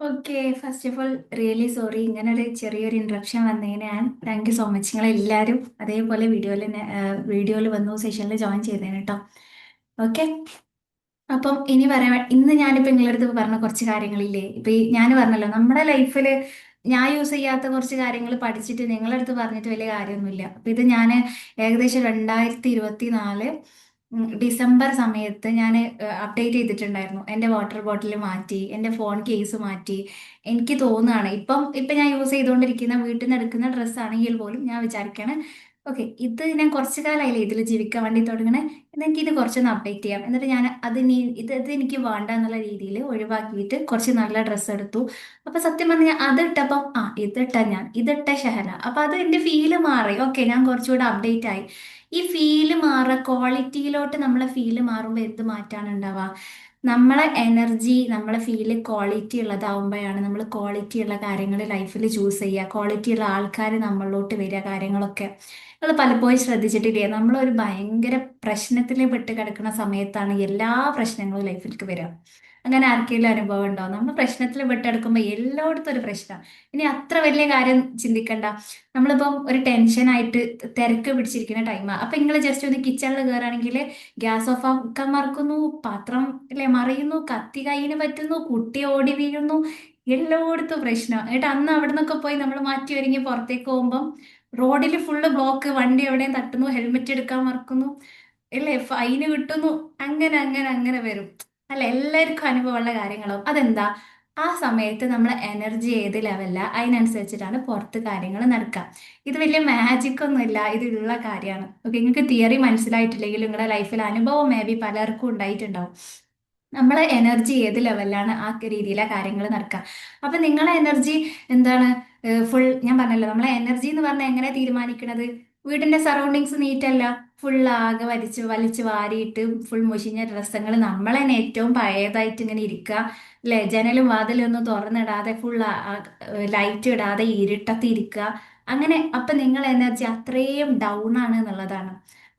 Okay, first of all really sorry ഇങ്ങനെ ഒരു ചെറിയൊരു ഇൻട്രപ്ഷൻ വന്നതിന് ഞാൻ താങ്ക് യു സോ മച്ച്. നിങ്ങൾ എല്ലാവരും അതേപോലെ വീഡിയോയിൽ വന്നു സെഷനിൽ ജോയിൻ ചെയ്തേന് കേട്ടോ. ഓക്കെ, അപ്പം ഇനി പറയാൻ ഇന്ന് ഞാനിപ്പോൾ നിങ്ങളുടെ അടുത്ത് പറഞ്ഞ കുറച്ച് കാര്യങ്ങളില്ലേ, ഇപ്പൊ ഈ ഞാൻ പറഞ്ഞല്ലോ നമ്മുടെ ലൈഫിൽ ഞാൻ യൂസ് ചെയ്യാത്ത കുറച്ച് കാര്യങ്ങൾ പഠിച്ചിട്ട് നിങ്ങളുടെ അടുത്ത് പറഞ്ഞിട്ട് വലിയ കാര്യമൊന്നുമില്ല. അപ്പൊ ഇത് ഞാൻ ഏകദേശം 2024 ഡിസംബർ സമയത്ത് ഞാൻ അപ്ഡേറ്റ് ചെയ്തിട്ടുണ്ടായിരുന്നു. എൻ്റെ വാട്ടർ ബോട്ടിൽ മാറ്റി, എൻ്റെ ഫോൺ കേസ് മാറ്റി. എനിക്ക് തോന്നുകയാണ് ഇപ്പം ഞാൻ യൂസ് ചെയ്തുകൊണ്ടിരിക്കുന്ന വീട്ടിൽ നിന്ന് എടുക്കുന്ന ഡ്രസ്സ് ആണെങ്കിൽ പോലും ഞാൻ വിചാരിക്കുകയാണ് ഓക്കെ, ഇത് ഞാൻ കുറച്ച് കാലമായില്ലേ ഇതിൽ ജീവിക്കാൻ വേണ്ടി തുടങ്ങണേ, എനിക്ക് ഇത് കുറച്ചൊന്ന് അപ്ഡേറ്റ് ചെയ്യാം. എന്നിട്ട് ഞാൻ ഇത് എനിക്ക് വേണ്ട എന്നുള്ള രീതിയിൽ ഒഴിവാക്കിയിട്ട് കുറച്ച് നല്ല ഡ്രസ്സ് എടുത്തു. അപ്പൊ സത്യം പറഞ്ഞാൽ അത് ഇട്ടപ്പം ഇതിട്ട ഷഹന, അപ്പൊ അത് എന്റെ ഫീല് മാറി. ഓക്കെ, ഞാൻ കുറച്ചുകൂടെ അപ്ഡേറ്റ് ആയി. ഈ ഫീല് മാറുക, ക്വാളിറ്റിയിലോട്ട് നമ്മളെ ഫീല് മാറുമ്പോൾ എന്ത് മാറ്റാണ് ഉണ്ടാവുക? നമ്മളെ എനർജി, നമ്മളെ ഫീല് ക്വാളിറ്റി ഉള്ളതാവുമ്പോഴാണ് നമ്മൾ ക്വാളിറ്റി ഉള്ള കാര്യങ്ങൾ ലൈഫിൽ ചൂസ് ചെയ്യുക, ക്വാളിറ്റി ഉള്ള ആൾക്കാർ നമ്മളിലോട്ട് വരിക, കാര്യങ്ങളൊക്കെ. നിങ്ങൾ പലപ്പോഴും ശ്രദ്ധിച്ചിട്ടില്ലേ, നമ്മളൊരു ഭയങ്കര പ്രശ്നത്തിൽ പെട്ട് കിടക്കുന്ന സമയത്താണ് എല്ലാ പ്രശ്നങ്ങളും ലൈഫിലേക്ക് വരിക. അങ്ങനെ ആർക്കെങ്കിലും അനുഭവം ഉണ്ടോ? നമ്മൾ പ്രശ്നത്തിൽ പെട്ടെടുക്കുമ്പോൾ എല്ലായിടത്തും ഒരു പ്രശ്നം. ഇനി അത്ര വലിയ കാര്യം ചിന്തിക്കണ്ട. നമ്മളിപ്പം ഒരു ടെൻഷനായിട്ട് തിരക്ക് പിടിച്ചിരിക്കുന്ന ടൈമാണ്. അപ്പൊ നിങ്ങൾ ജസ്റ്റ് ഒന്ന് കിച്ചണിൽ കയറുകയാണെങ്കിൽ ഗ്യാസ് ഓഫ് ആക്കാൻ മറക്കുന്നു, പാത്രം അല്ലെ മറിയുന്നു, കത്തി കയ്യിന് പറ്റുന്നു, കുട്ടി ഓടി വീഴുന്നു, എല്ലായിടത്തും പ്രശ്നം. എന്നിട്ട് അന്ന് അവിടെ നിന്നൊക്കെ പോയി നമ്മൾ മാറ്റി ഒരുങ്ങി പുറത്തേക്ക് പോകുമ്പം റോഡിൽ ഫുള്ള് ബ്ലോക്ക്, വണ്ടി എവിടെയും തട്ടുന്നു, ഹെൽമെറ്റ് എടുക്കാൻ മറക്കുന്നു, അല്ലേ ഫൈന് കിട്ടുന്നു. അങ്ങനെ അങ്ങനെ അങ്ങനെ വരും. അല്ല, എല്ലാവർക്കും അനുഭവമുള്ള കാര്യങ്ങളാവും. അതെന്താ? ആ സമയത്ത് നമ്മൾ എനർജി ഏത് ലെവലല്ല അതിനനുസരിച്ചിട്ടാണ് പുറത്ത് കാര്യങ്ങൾ നടക്കുക. ഇത് വലിയ മാജിക് ഒന്നുമില്ല, ഇതുള്ള കാര്യമാണ്. ഓക്കെ, നിങ്ങൾക്ക് തിയറി മനസ്സിലായിട്ടില്ലെങ്കിൽ നിങ്ങളുടെ ലൈഫിൽ അനുഭവം മേ ബി പലർക്കും ഉണ്ടായിട്ടുണ്ടാവും. നമ്മളെ എനർജി ഏത് ലെവലിലാണ് ആ രീതിയിലെ കാര്യങ്ങൾ നടക്കുക. അപ്പൊ നിങ്ങളെ എനർജി എന്താണ്? ഫുൾ ഞാൻ പറഞ്ഞല്ലോ, നമ്മളെ എനർജി എന്ന് പറഞ്ഞാൽ എങ്ങനെ തീരുമാനിക്കണത്? വീടിന്റെ സറൗണ്ടിങ്സ് നീറ്റ് അല്ല, ഫുൾ ആകെ വലിച്ചു വാരിയിട്ട് ഫുൾ മുഷിഞ്ഞ ഡ്രസ്സങ്ങൾ, നമ്മൾ തന്നെ ഏറ്റവും പഴയതായിട്ട് ഇങ്ങനെ ഇരിക്കുക, അല്ലെ? ജനലും വാതിലും ഒന്നും തുറന്നിടാതെ ഫുൾ ലൈറ്റ് ഇടാതെ ഇരുട്ടത്ത് ഇരിക്കുക. അങ്ങനെ അപ്പൊ നിങ്ങൾ എനർജി അത്രയും ഡൗൺ ആണ് എന്നുള്ളതാണ്.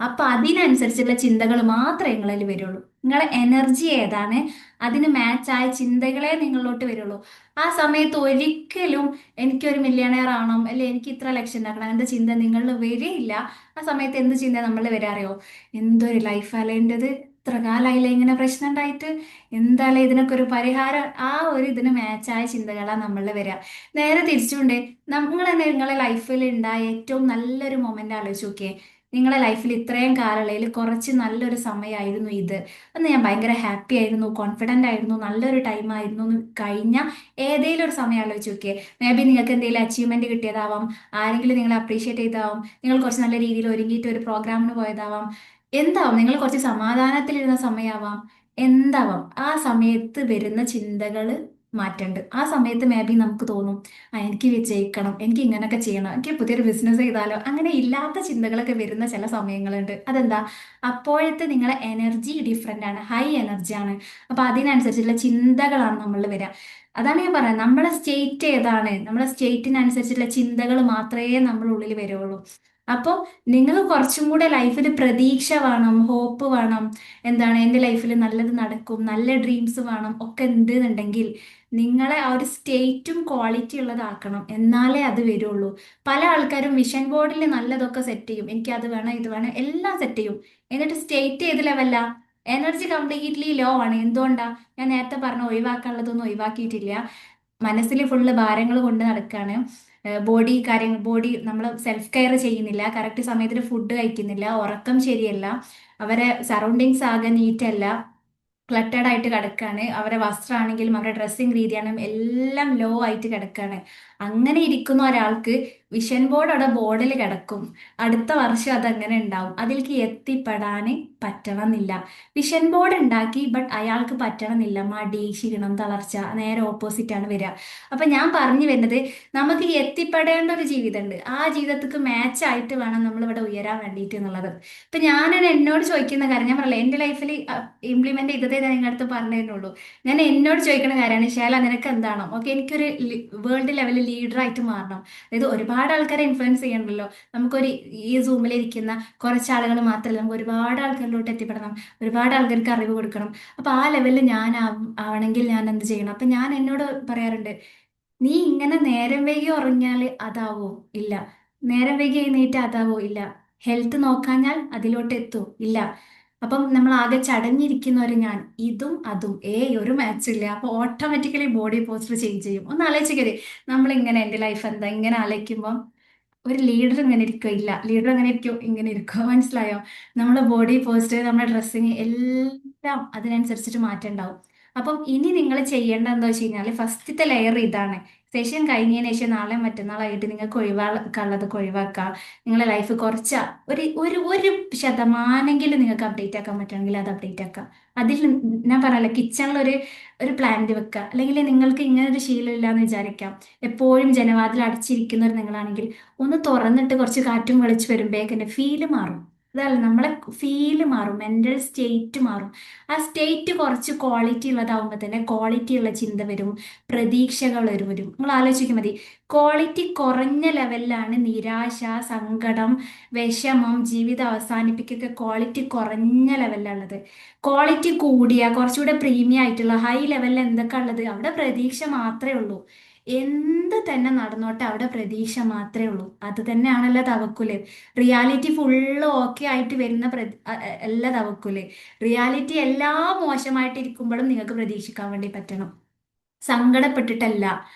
അപ്പൊ അതിനനുസരിച്ചുള്ള ചിന്തകൾ മാത്രമേ നിങ്ങളിൽ വരുള്ളൂ. നിങ്ങളെ എനർജി ഏതാണ്, അതിന് മാച്ചായ ചിന്തകളെ നിങ്ങളിലോട്ട് വരുള്ളൂ. ആ സമയത്ത് ഒരിക്കലും എനിക്കൊരു മില്യണയർ ആവണം, അല്ലെ എനിക്ക് ഇത്ര ലക്ഷം ഉണ്ടാക്കണം, അങ്ങനത്തെ ചിന്ത നിങ്ങളിൽ വരികയില്ല. ആ സമയത്ത് എന്ത് ചിന്ത നമ്മളിൽ വരാറിയോ? എന്തൊരു ലൈഫല്ലേ എൻ്റെത്, ഇത്ര കാലമായില്ലേ ഇങ്ങനെ പ്രശ്നം ഉണ്ടായിട്ട്, എന്തായാലും ഇതിനൊക്കെ ഒരു പരിഹാരം. ആ ഒരു ഇതിന് മാച്ചായ ചിന്തകളാണ് നമ്മളിൽ വരിക. നേരെ തിരിച്ചുകൊണ്ട് നിങ്ങൾ തന്നെ നിങ്ങളെ ലൈഫിൽ ഉണ്ടായ ഏറ്റവും നല്ലൊരു മൊമെന്റ് ആലോചിച്ച് നോക്കിയേ. നിങ്ങളെ ലൈഫിൽ ഇത്രയും കാലയളവിൽ കുറച്ച് നല്ലൊരു സമയമായിരുന്നു ഇത്, അന്ന് ഞാൻ ഭയങ്കര ഹാപ്പി ആയിരുന്നു, കോൺഫിഡൻ്റ് ആയിരുന്നു, നല്ലൊരു ടൈം ആയിരുന്നു എന്ന് കഴിഞ്ഞ ഏതെങ്കിലും ഒരു സമയം ആലോചിച്ച് നോക്കിയേ. മേ ബി നിങ്ങൾക്ക് എന്തെങ്കിലും അച്ചീവ്മെന്റ് കിട്ടിയതാവാം, ആരെങ്കിലും നിങ്ങളെ അപ്രീഷിയേറ്റ് ചെയ്താവാം, നിങ്ങൾ കുറച്ച് നല്ല രീതിയിൽ ഒരുങ്ങിയിട്ട് ഒരു പ്രോഗ്രാമിന് പോയതാവാം, എന്താവാം, നിങ്ങൾ കുറച്ച് സമാധാനത്തിലിരുന്ന സമയമാവാം, എന്താവാം. ആ സമയത്ത് വരുന്ന ചിന്തകൾ മാറ്റണ്ട്. ആ സമയത്ത് മേ ബി നമുക്ക് തോന്നും, എനിക്ക് വിജയിക്കണം, എനിക്ക് ഇങ്ങനെയൊക്കെ ചെയ്യണം, എനിക്ക് പുതിയൊരു ബിസിനസ് ചെയ്താലോ, അങ്ങനെ ഇല്ലാത്ത ചിന്തകളൊക്കെ വരുന്ന ചില സമയങ്ങളുണ്ട്. അതെന്താ? അപ്പോഴത്തെ നിങ്ങളെ എനർജി ഡിഫറെൻ്റ് ആണ്, ഹൈ എനർജിയാണ്. അപ്പൊ അതിനനുസരിച്ചുള്ള ചിന്തകളാണ് നമ്മളിൽ വരിക. അതാണ് ഞാൻ പറയുന്നത്, നമ്മളെ സ്റ്റേറ്റ് ഏതാണ്, നമ്മളെ സ്റ്റേറ്റിനനുസരിച്ചുള്ള ചിന്തകൾ മാത്രമേ നമ്മുടെ ഉള്ളിൽ വരുള്ളൂ. അപ്പോൾ നിങ്ങൾ കുറച്ചും കൂടെ ലൈഫിൽ പ്രതീക്ഷ വേണം, ഹോപ്പ് വേണം, എന്താണ് എൻ്റെ ലൈഫിൽ നല്ലത് നടക്കും, നല്ല ഡ്രീംസ് വേണം ഒക്കെ ഉണ്ട് എന്നുണ്ടെങ്കിൽ നിങ്ങളെ ആ ഒരു സ്റ്റേറ്റും ക്വാളിറ്റി ഉള്ളതാക്കണം, എന്നാലേ അത് വരുള്ളൂ. പല ആൾക്കാരും വിഷൻ ബോർഡിൽ നല്ലതൊക്കെ സെറ്റ് ചെയ്യും, എനിക്ക് അത് വേണം ഇത് വേണം എല്ലാം സെറ്റ് ചെയ്യും. എന്നിട്ട് സ്റ്റേറ്റ് ഏത് ലെവല്ല? എനർജി കംപ്ലീറ്റ്ലി ലോ ആണ്. എന്തുകൊണ്ടാ? ഞാൻ നേരത്തെ പറഞ്ഞ ഒഴിവാക്കാനുള്ളതൊന്നും ഒഴിവാക്കിയിട്ടില്ല. മനസ്സിൽ ഫുള്ള് ഭാരങ്ങൾ കൊണ്ട് നടക്കുകയാണ്. ബോഡി നമ്മൾ സെൽഫ് കെയർ ചെയ്യുന്നില്ല, കറക്റ്റ് സമയത്തിന് ഫുഡ് കഴിക്കുന്നില്ല, ഉറക്കം ശരിയല്ല, അവരെ സറൗണ്ടിങ്സ് ആകെ നീറ്റ് അല്ല, ക്ലട്ടേഡ് ആയിട്ട് കിടക്കാണ്, അവരുടെ വസ്ത്രമാണെങ്കിലും അവരുടെ ഡ്രസ്സിങ് രീതിയാണെങ്കിലും എല്ലാം ലോ ആയിട്ട് കിടക്കാണ്. അങ്ങനെ ഇരിക്കുന്ന ഒരാൾക്ക് വിഷൻ ബോർഡ് അവിടെ ബോർഡിൽ കിടക്കും, അടുത്ത വർഷം അതങ്ങനെ ഉണ്ടാവും, അതിലേക്ക് എത്തിപ്പെടാന് പറ്റണം എന്നില്ല. വിഷൻ ബോർഡ് ഉണ്ടാക്കി ബട്ട് അയാൾക്ക് പറ്റണം എന്നില്ല, മടി, ക്ഷീണം, തളർച്ച, നേരെ ഓപ്പോസിറ്റ് ആണ് വരിക. അപ്പൊ ഞാൻ പറഞ്ഞു വരുന്നത്, നമുക്ക് ഈ എത്തിപ്പെടേണ്ട ഒരു ജീവിതമുണ്ട്, ആ ജീവിതത്തിക്ക് മാച്ച് ആയിട്ട് വേണം നമ്മൾ ഇവിടെ ഉയരാൻ വേണ്ടിയിട്ട് എന്നുള്ളത്. ഇപ്പൊ ഞാനാണ് എന്നോട് ചോദിക്കുന്ന കാര്യം, ഞാൻ പറയല എന്റെ ലൈഫിൽ ഇംപ്ലിമെന്റ് ചെയ്തതേ ഞാൻ നിങ്ങളുടെ അടുത്ത് പറഞ്ഞിരുന്നുള്ളൂ. ഞാൻ നിനക്ക് എന്താണോ? ഓക്കെ, എനിക്കൊരു വേൾഡ് ലെവലിൽ ലീഡർ ആയിട്ട് മാറണം, അതായത് ഒരുപാട് ഒരുപാട് ആൾക്കാരെ ഇൻഫ്ലുവൻസ് ചെയ്യണമല്ലോ. നമുക്കൊരു ഈ സൂമിൽ ഇരിക്കുന്ന കുറച്ച് ആളുകൾ മാത്രമല്ല, നമുക്ക് ഒരുപാട് ആൾക്കാരിലോട്ട് എത്തിപ്പെടണം, ഒരുപാട് ആൾക്കാർക്ക് അറിവ് കൊടുക്കണം. അപ്പൊ ആ ലെവലിൽ ഞാൻ ആവണമെങ്കിൽ ഞാൻ എന്ത് ചെയ്യണം? അപ്പൊ ഞാൻ എന്നോട് പറയാറുണ്ട്, നീ ഇങ്ങനെ നേരം വൈകി ഉറങ്ങിയാൽ അതാവോ? ഇല്ല. നേരം വൈകി എഴുന്നേറ്റ് അതാവോ? ഇല്ല. ഹെൽത്ത് നോക്കാഞ്ഞാൽ അതിലോട്ട് എത്തോ? ഇല്ല. അപ്പം നമ്മൾ ആകെ ചടഞ്ഞിരിക്കുന്നവര് ഞാൻ, ഇതും അതും ഒരു മാച്ച് ഇല്ല. അപ്പൊ ഓട്ടോമാറ്റിക്കലി ബോഡി പോസ്റ്റർ ചേഞ്ച് ചെയ്യും. ഒന്ന് ആലോചിക്കരുത്, നമ്മൾ ഇങ്ങനെ എന്റെ ലൈഫ് എന്താ ഇങ്ങനെ ആലോചിക്കുമ്പോൾ ഒരു ലീഡർ ഇങ്ങനെ ഇരിക്കുക, ഇല്ല ലീഡർ അങ്ങനെ ഇരിക്കും, ഇങ്ങനെ ഇരിക്കുക. മനസ്സിലായോ? നമ്മളെ ബോഡി പോസ്റ്റർ, നമ്മുടെ ഡ്രസ്സിങ് എല്ലാം അതിനനുസരിച്ചിട്ട് മാറ്റം ഉണ്ടാവും. അപ്പം ഇനി നിങ്ങൾ ചെയ്യേണ്ട എന്താ വെച്ച് കഴിഞ്ഞാൽ, ഫസ്റ്റത്തെ ലെയർ ഇതാണ്. സെഷൻ കഴിഞ്ഞതിന് ശേഷം നാളെ മറ്റന്നാളായിട്ട് നിങ്ങൾക്ക് ഒഴിവാക്കാനുള്ളതൊക്കെ ഒഴിവാക്കാം. നിങ്ങളെ ലൈഫ് കുറച്ച് ഒരു ശതമാനെങ്കിലും നിങ്ങൾക്ക് അപ്ഡേറ്റ് ആക്കാൻ പറ്റുമെങ്കിൽ അത് അപ്ഡേറ്റ് ആക്കാം. അതിൽ ഞാൻ പറയല്ലോ, കിച്ചണിൽ ഒരു പ്ലാന്റ് വെക്കുക. അല്ലെങ്കിൽ നിങ്ങൾക്ക് ഇങ്ങനെ ഒരു ശീലം ഇല്ലാന്ന് വിചാരിക്കാം, എപ്പോഴും ജനവാതിൽ അടച്ചിരിക്കുന്ന ഒരു നിങ്ങളാണെങ്കിൽ ഒന്ന് തുറന്നിട്ട് കുറച്ച് കാറ്റും വെളിച്ചു വരുമ്പോഴേക്കെന്നെ ഫീല് മാറും. അതല്ല, നമ്മളെ ഫീല് മാറും, മെന്റൽ സ്റ്റേറ്റ് മാറും. ആ സ്റ്റേറ്റ് കുറച്ച് ക്വാളിറ്റി ഉള്ളതാവുമ്പോൾ തന്നെ ക്വാളിറ്റി ഉള്ള ചിന്ത വരും, പ്രതീക്ഷകൾ വരും. നിങ്ങൾ ആലോചിക്കും മതി, ക്വാളിറ്റി കുറഞ്ഞ ലെവലിലാണ് നിരാശ, സങ്കടം, വിഷമം, ജീവിതം അവസാനിപ്പിക്കൊക്കെ ക്വാളിറ്റി കുറഞ്ഞ ലെവലിലുള്ളത്. ക്വാളിറ്റി കൂടിയ കുറച്ചുകൂടെ പ്രീമിയം ആയിട്ടുള്ള ഹൈ ലെവലിൽ എന്തൊക്കെ ഉള്ളത്? അവിടെ പ്രതീക്ഷ മാത്രമേ ഉള്ളൂ. എന്ത് തന്നെ നടന്നോട്ടെ, അവിടെ പ്രതീക്ഷ മാത്രമേ ഉള്ളൂ. അത് തന്നെയാണല്ലോ തവക്കുല്. റിയാലിറ്റി ഫുള്ള് ഓക്കെ ആയിട്ട് വരുന്ന അല്ല തവക്കുല്. റിയാലിറ്റി എല്ലാം മോശമായിട്ടിരിക്കുമ്പോഴും നിങ്ങൾക്ക് പ്രതീക്ഷിക്കാൻ വേണ്ടി പറ്റണം. സങ്കടപ്പെട്ടിട്ടല്ല.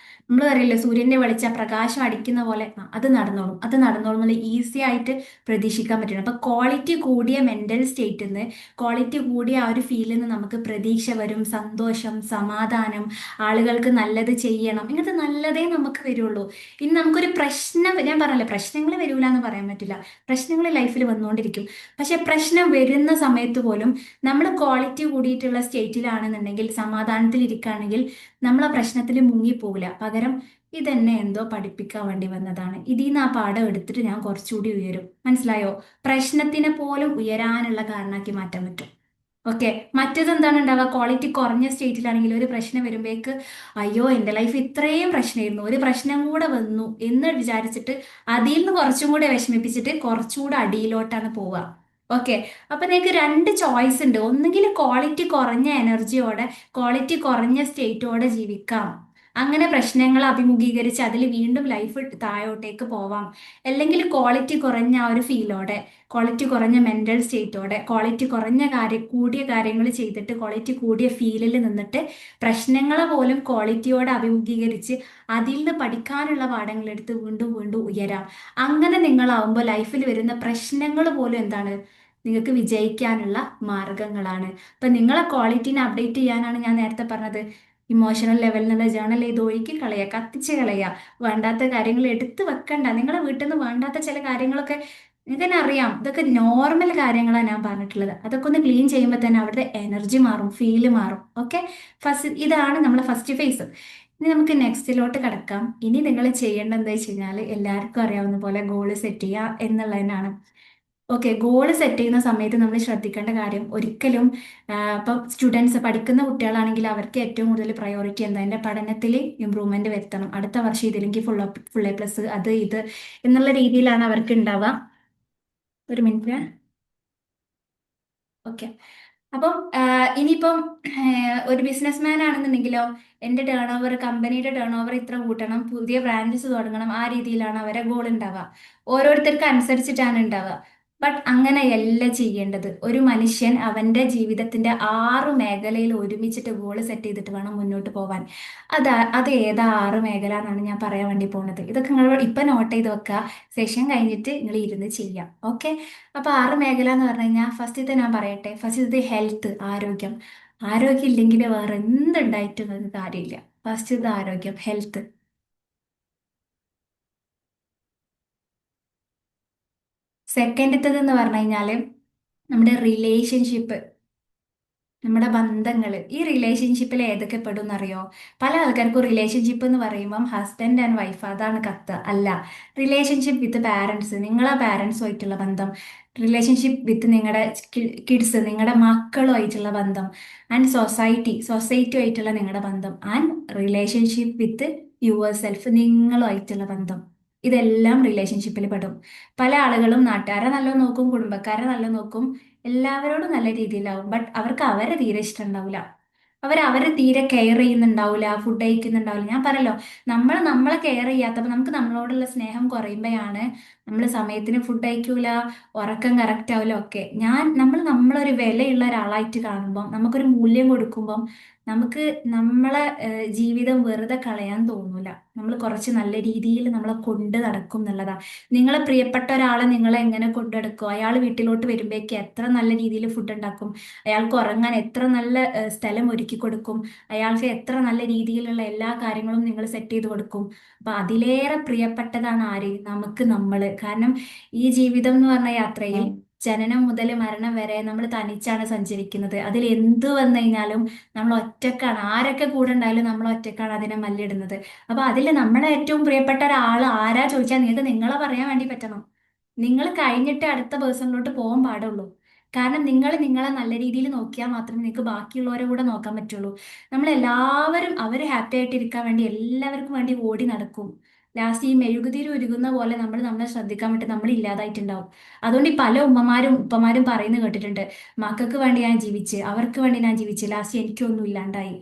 നമ്മൾ പറയില്ലേ, സൂര്യന്റെ വെളിച്ച പ്രകാശം അടിക്കുന്ന പോലെ, അത് നടന്നോളും, അത് നടന്നോളും എന്നുള്ള ഈസി ആയിട്ട് പ്രതീക്ഷിക്കാൻ പറ്റണം. അപ്പൊ ക്വാളിറ്റി കൂടിയ മെന്റൽ സ്റ്റേറ്റിൽ നിന്ന്, ക്വാളിറ്റി കൂടിയ ആ ഒരു ഫീലിൽ നിന്ന് നമുക്ക് പ്രതീക്ഷ വരും, സന്തോഷം, സമാധാനം, ആളുകൾക്ക് നല്ലത് ചെയ്യണം, ഇങ്ങനത്തെ നല്ലതേ നമുക്ക് വരുള്ളൂ. ഇനി നമുക്കൊരു പ്രശ്നം, ഞാൻ പറഞ്ഞല്ലോ പ്രശ്നങ്ങൾ വരൂല എന്ന് പറയാൻ പറ്റില്ല, പ്രശ്നങ്ങൾ ലൈഫിൽ വന്നുകൊണ്ടിരിക്കും. പക്ഷെ പ്രശ്നം വരുന്ന സമയത്ത് പോലും നമ്മൾ ക്വാളിറ്റി കൂടിയിട്ടുള്ള സ്റ്റേറ്റിലാണെന്നുണ്ടെങ്കിൽ, സമാധാനത്തിൽ ഇരിക്കുകയാണെങ്കിൽ, നമ്മൾ ആ പ്രശ്നത്തിൽ മുങ്ങിപ്പോകില്ല. പകരം ഇതെന്നെ എന്തോ പഠിപ്പിക്കാൻ വേണ്ടി വന്നതാണ്, ഇതിൽ നിന്ന് ആ പാഠം എടുത്തിട്ട് ഞാൻ കുറച്ചുകൂടി ഉയരും. മനസ്സിലായോ? പ്രശ്നത്തിനെ പോലും ഉയരാനുള്ള കാരണമാക്കി മാറ്റാൻ പറ്റും. ഓക്കെ. മറ്റേത് എന്താണ് ഉണ്ടാവുക? ക്വാളിറ്റി കുറഞ്ഞ സ്റ്റേറ്റിലാണെങ്കിൽ ഒരു പ്രശ്നം വരുമ്പോഴേക്ക്, അയ്യോ എൻ്റെ ലൈഫ് ഇത്രയും പ്രശ്നമായിരുന്നു, ഒരു പ്രശ്നം കൂടെ വന്നു എന്ന് വിചാരിച്ചിട്ട് അതിൽ നിന്ന് കുറച്ചും കൂടെ വിഷമിപ്പിച്ചിട്ട് കുറച്ചുകൂടെ അടിയിലോട്ടാണ് പോവുക. ഓക്കെ. അപ്പൊ നിങ്ങൾക്ക് രണ്ട് ചോയ്സ് ഉണ്ട്. ഒന്നുകിൽ ക്വാളിറ്റി കുറഞ്ഞ എനർജിയോടെ, ക്വാളിറ്റി കുറഞ്ഞ സ്റ്റേറ്റോടെ ജീവിക്കാം, അങ്ങനെ പ്രശ്നങ്ങൾ അഭിമുഖീകരിച്ച് അതിൽ വീണ്ടും ലൈഫ് താഴോട്ടേക്ക് പോവാം. അല്ലെങ്കിൽ ക്വാളിറ്റി കുറഞ്ഞ ആ ഒരു ഫീലോടെ, ക്വാളിറ്റി കുറഞ്ഞ മെന്റൽ സ്റ്റേറ്റോടെ, ക്വാളിറ്റി കുറഞ്ഞ കൂടിയ കാര്യങ്ങൾ ചെയ്തിട്ട് ക്വാളിറ്റി കൂടിയ ഫീലിൽ നിന്നിട്ട് പ്രശ്നങ്ങളെ പോലും ക്വാളിറ്റിയോടെ അഭിമുഖീകരിച്ച് അതിൽ നിന്ന് പഠിക്കാനുള്ള പാഠങ്ങൾ എടുത്ത് വീണ്ടും വീണ്ടും ഉയരാം. അങ്ങനെ നിങ്ങളാവുമ്പോൾ ലൈഫിൽ വരുന്ന പ്രശ്നങ്ങൾ പോലും എന്താണ്? നിങ്ങൾക്ക് വിജയിക്കാനുള്ള മാർഗങ്ങളാണ്. അപ്പൊ നിങ്ങളെ ക്വാളിറ്റീനെ അപ്ഡേറ്റ് ചെയ്യാനാണ് ഞാൻ നേരത്തെ പറഞ്ഞത്. ഇമോഷണൽ ലെവലിൽ നിന്ന് ജേണൽ ചെയ്ത് ഒഴുക്കി കളയുക, കത്തിച്ച് കളയുക. വേണ്ടാത്ത കാര്യങ്ങൾ എടുത്ത് വെക്കണ്ട. നിങ്ങളെ വീട്ടിൽ നിന്ന് വേണ്ടാത്ത ചില കാര്യങ്ങളൊക്കെ നിങ്ങൾക്ക് തന്നെ അറിയാം. ഇതൊക്കെ നോർമൽ കാര്യങ്ങളാണ് ഞാൻ പറഞ്ഞിട്ടുള്ളത്. അതൊക്കെ ഒന്ന് ക്ലീൻ ചെയ്യുമ്പോൾ തന്നെ അവിടുത്തെ എനർജി മാറും, ഫീല് മാറും. ഓക്കെ. ഇതാണ് നമ്മളെ ഫസ്റ്റ് ഫേസ്. ഇനി നമുക്ക് നെക്സ്റ്റിലോട്ട് കിടക്കാം. ഇനി നിങ്ങൾ ചെയ്യേണ്ടത് എന്താ വെച്ച് കഴിഞ്ഞാൽ, എല്ലാവർക്കും അറിയാവുന്ന പോലെ ഗോള് സെറ്റ് ചെയ്യുക എന്നുള്ളതിനാണ്. ഓക്കെ. ഗോൾ സെറ്റ് ചെയ്യുന്ന സമയത്ത് നമ്മൾ ശ്രദ്ധിക്കേണ്ട കാര്യം, ഒരിക്കലും ഇപ്പം സ്റ്റുഡൻസ് പഠിക്കുന്ന കുട്ടികളാണെങ്കിൽ അവർക്ക് ഏറ്റവും കൂടുതൽ പ്രയോറിറ്റി എന്താ? എൻ്റെ പഠനത്തിൽ ഇമ്പ്രൂവ്മെന്റ് വരുത്തണം, അടുത്ത വർഷം ഇതിലെങ്കിൽ ഫുൾ എ പ്ലസ്, അത് ഇത് എന്നുള്ള രീതിയിലാണ് അവർക്ക് ഉണ്ടാവുക. ഒരു മിനിറ്റ്. ഓക്കെ. അപ്പം ഇനിയിപ്പം ഒരു ബിസിനസ് ആണെന്നുണ്ടെങ്കിലോ, എൻ്റെ ടേൺ ഓവർ, കമ്പനിയുടെ ടേൺ ഓവർ ഇത്ര കൂട്ടണം, പുതിയ ബ്രാഞ്ചസ് തുടങ്ങണം, ആ രീതിയിലാണ് അവരെ ഗോൾ ഉണ്ടാവുക. ഓരോരുത്തർക്ക് അനുസരിച്ചിട്ടാണ് ഉണ്ടാവുക. ബട്ട് അങ്ങനെയല്ല ചെയ്യേണ്ടത്. ഒരു മനുഷ്യൻ അവന്റെ ജീവിതത്തിന്റെ 6 മേഖലയിൽ ഒരുമിച്ചിട്ട് ഗോൾ സെറ്റ് ചെയ്തിട്ട് വേണം മുന്നോട്ട് പോവാൻ. അത് ഏതാ 6 മേഖല എന്നാണ് ഞാൻ പറയാൻ വേണ്ടി പോകുന്നത്. ഇതൊക്കെ നിങ്ങൾ ഇപ്പൊ നോട്ട് ചെയ്ത് വെക്കുക. സെഷൻ കഴിഞ്ഞിട്ട് നിങ്ങൾ ഇരുന്ന് ചെയ്യാം. ഓക്കെ. അപ്പൊ 6 മേഖല എന്ന് പറഞ്ഞു കഴിഞ്ഞാൽ, ഫസ്റ്റത്തെ ഞാൻ പറയട്ടെ. ഫസ്റ്റത്തെ ഹെൽത്ത്, ആരോഗ്യം. ആരോഗ്യം ഇല്ലെങ്കിൽ വേറെ എന്തുണ്ടായിട്ടും നിങ്ങൾക്ക് കാര്യമില്ല. ഫസ്റ്റ് ഇത് ആരോഗ്യം, ഹെൽത്ത്. സെക്കൻഡത്തത് എന്ന് പറഞ്ഞു കഴിഞ്ഞാല് നമ്മുടെ റിലേഷൻഷിപ്പ്, നമ്മുടെ ബന്ധങ്ങൾ. ഈ റിലേഷൻഷിപ്പിൽ ഏതൊക്കെ പെടും എന്നറിയോ? പല ആൾക്കാർക്കും റിലേഷൻഷിപ്പ് എന്ന് പറയുമ്പം ഹസ്ബൻഡ് ആൻഡ് വൈഫ് അതാണ് കത്ത്. അല്ല. റിലേഷൻഷിപ്പ് വിത്ത് പാരൻസ്, നിങ്ങളെ പാരൻസുമായിട്ടുള്ള ബന്ധം. റിലേഷൻഷിപ്പ് വിത്ത് നിങ്ങളുടെ കിഡ്സ്, നിങ്ങളുടെ മക്കളുമായിട്ടുള്ള ബന്ധം. ആൻഡ് സൊസൈറ്റിയുമായിട്ടുള്ള നിങ്ങളുടെ ബന്ധം. And relationship with yourself, നിങ്ങളുമായിട്ടുള്ള ബന്ധം. ഇതെല്ലാം റിലേഷൻഷിപ്പിൽ പെടും. പല ആളുകളും നാട്ടുകാരെ നല്ല നോക്കും, കുടുംബക്കാരെ നല്ല നോക്കും, എല്ലാവരോടും നല്ല രീതിയിലാവും. ബട്ട് അവർക്ക് അവരെ തീരെ ഇഷ്ടമുണ്ടാവില്ല. അവരെ തീരെ കെയർ ചെയ്യുന്നുണ്ടാവില്ല, ഫുഡ് കഴിക്കുന്നുണ്ടാവില്ല. ഞാൻ പറയല്ലോ, നമ്മളെ കെയർ ചെയ്യാത്തപ്പോൾ നമുക്ക് നമ്മളോടുള്ള സ്നേഹം കുറയുമ്പോഴാണ് നമ്മൾ സമയത്തിന് ഫുഡ് കഴിക്കൂല, ഉറക്കം കറക്റ്റ് ആവില്ല ഒക്കെ. നമ്മളൊരു വിലയുള്ള ഒരാളായിട്ട് കാണുമ്പോൾ, നമുക്കൊരു മൂല്യം കൊടുക്കുമ്പം നമുക്ക് നമ്മളെ ജീവിതം വെറുതെ കളയാൻ തോന്നൂല. നമ്മൾ കുറച്ച് നല്ല രീതിയിൽ നമ്മളെ കൊണ്ട് നടക്കും എന്നുള്ളതാ. നിങ്ങളെ പ്രിയപ്പെട്ട ഒരാളെ നിങ്ങളെ എങ്ങനെ കൊണ്ടെടുക്കും? അയാൾ വീട്ടിലോട്ട് വരുമ്പോഴേക്ക് എത്ര നല്ല രീതിയിൽ ഫുഡ് ഉണ്ടാക്കും, അയാൾക്ക് ഉറങ്ങാൻ എത്ര നല്ല സ്ഥലം ഒരുക്കി കൊടുക്കും, അയാൾക്ക് എത്ര നല്ല രീതിയിലുള്ള എല്ലാ കാര്യങ്ങളും നിങ്ങൾ സെറ്റ് ചെയ്ത് കൊടുക്കും. അപ്പൊ അതിലേറെ പ്രിയപ്പെട്ടതാണ് ആര്? നമുക്ക് നമ്മള്. കാരണം ഈ ജീവിതം എന്ന് പറഞ്ഞ യാത്രയിൽ ജനനം മുതൽ മരണം വരെ നമ്മൾ തനിച്ചാണ് സഞ്ചരിക്കുന്നത്. അതിൽ എന്ത് വന്നു കഴിഞ്ഞാലും നമ്മൾ ഒറ്റക്കാണ്. ആരൊക്കെ കൂടെ ഉണ്ടായാലും നമ്മൾ ഒറ്റക്കാണ് അതിനെ മല്ലിടുന്നത്. അപ്പൊ അതിൽ നമ്മളെ ഏറ്റവും പ്രിയപ്പെട്ട ഒരാൾ ആരാ ചോദിച്ചാൽ നിങ്ങൾക്ക് നിങ്ങളെ പറയാൻ വേണ്ടി പറ്റണം. നിങ്ങൾ കഴിഞ്ഞിട്ട് അടുത്ത പേഴ്സണിലോട്ട് പോകാൻ പാടുള്ളൂ. കാരണം നിങ്ങൾ നിങ്ങളെ നല്ല രീതിയിൽ നോക്കിയാൽ മാത്രമേ നിങ്ങൾക്ക് ബാക്കിയുള്ളവരെ കൂടെ നോക്കാൻ പറ്റുള്ളൂ. നമ്മളെല്ലാവരും അവർ ഹാപ്പി ആയിട്ട് ഇരിക്കാൻ വേണ്ടി എല്ലാവർക്കും വേണ്ടി ഓടി നടക്കും. ലാസ്റ്റ് ഈ മെഴുകുതിരി ഉരുകുന്ന പോലെ നമ്മൾ നമ്മളെ ശ്രദ്ധിക്കാൻ പറ്റും, നമ്മൾ ഇല്ലാതായിട്ടുണ്ടാവും. അതുകൊണ്ട് ഈ പല ഉമ്മമാരും ഉപ്പമാരും പറയുന്നത് കേട്ടിട്ടുണ്ട്, മക്കൾക്ക് വേണ്ടി ഞാൻ ജീവിച്ച്, അവർക്ക് വേണ്ടി ഞാൻ ജീവിച്ച്, ലാസ്റ്റ് എനിക്കൊന്നും ഇല്ലാണ്ടായി.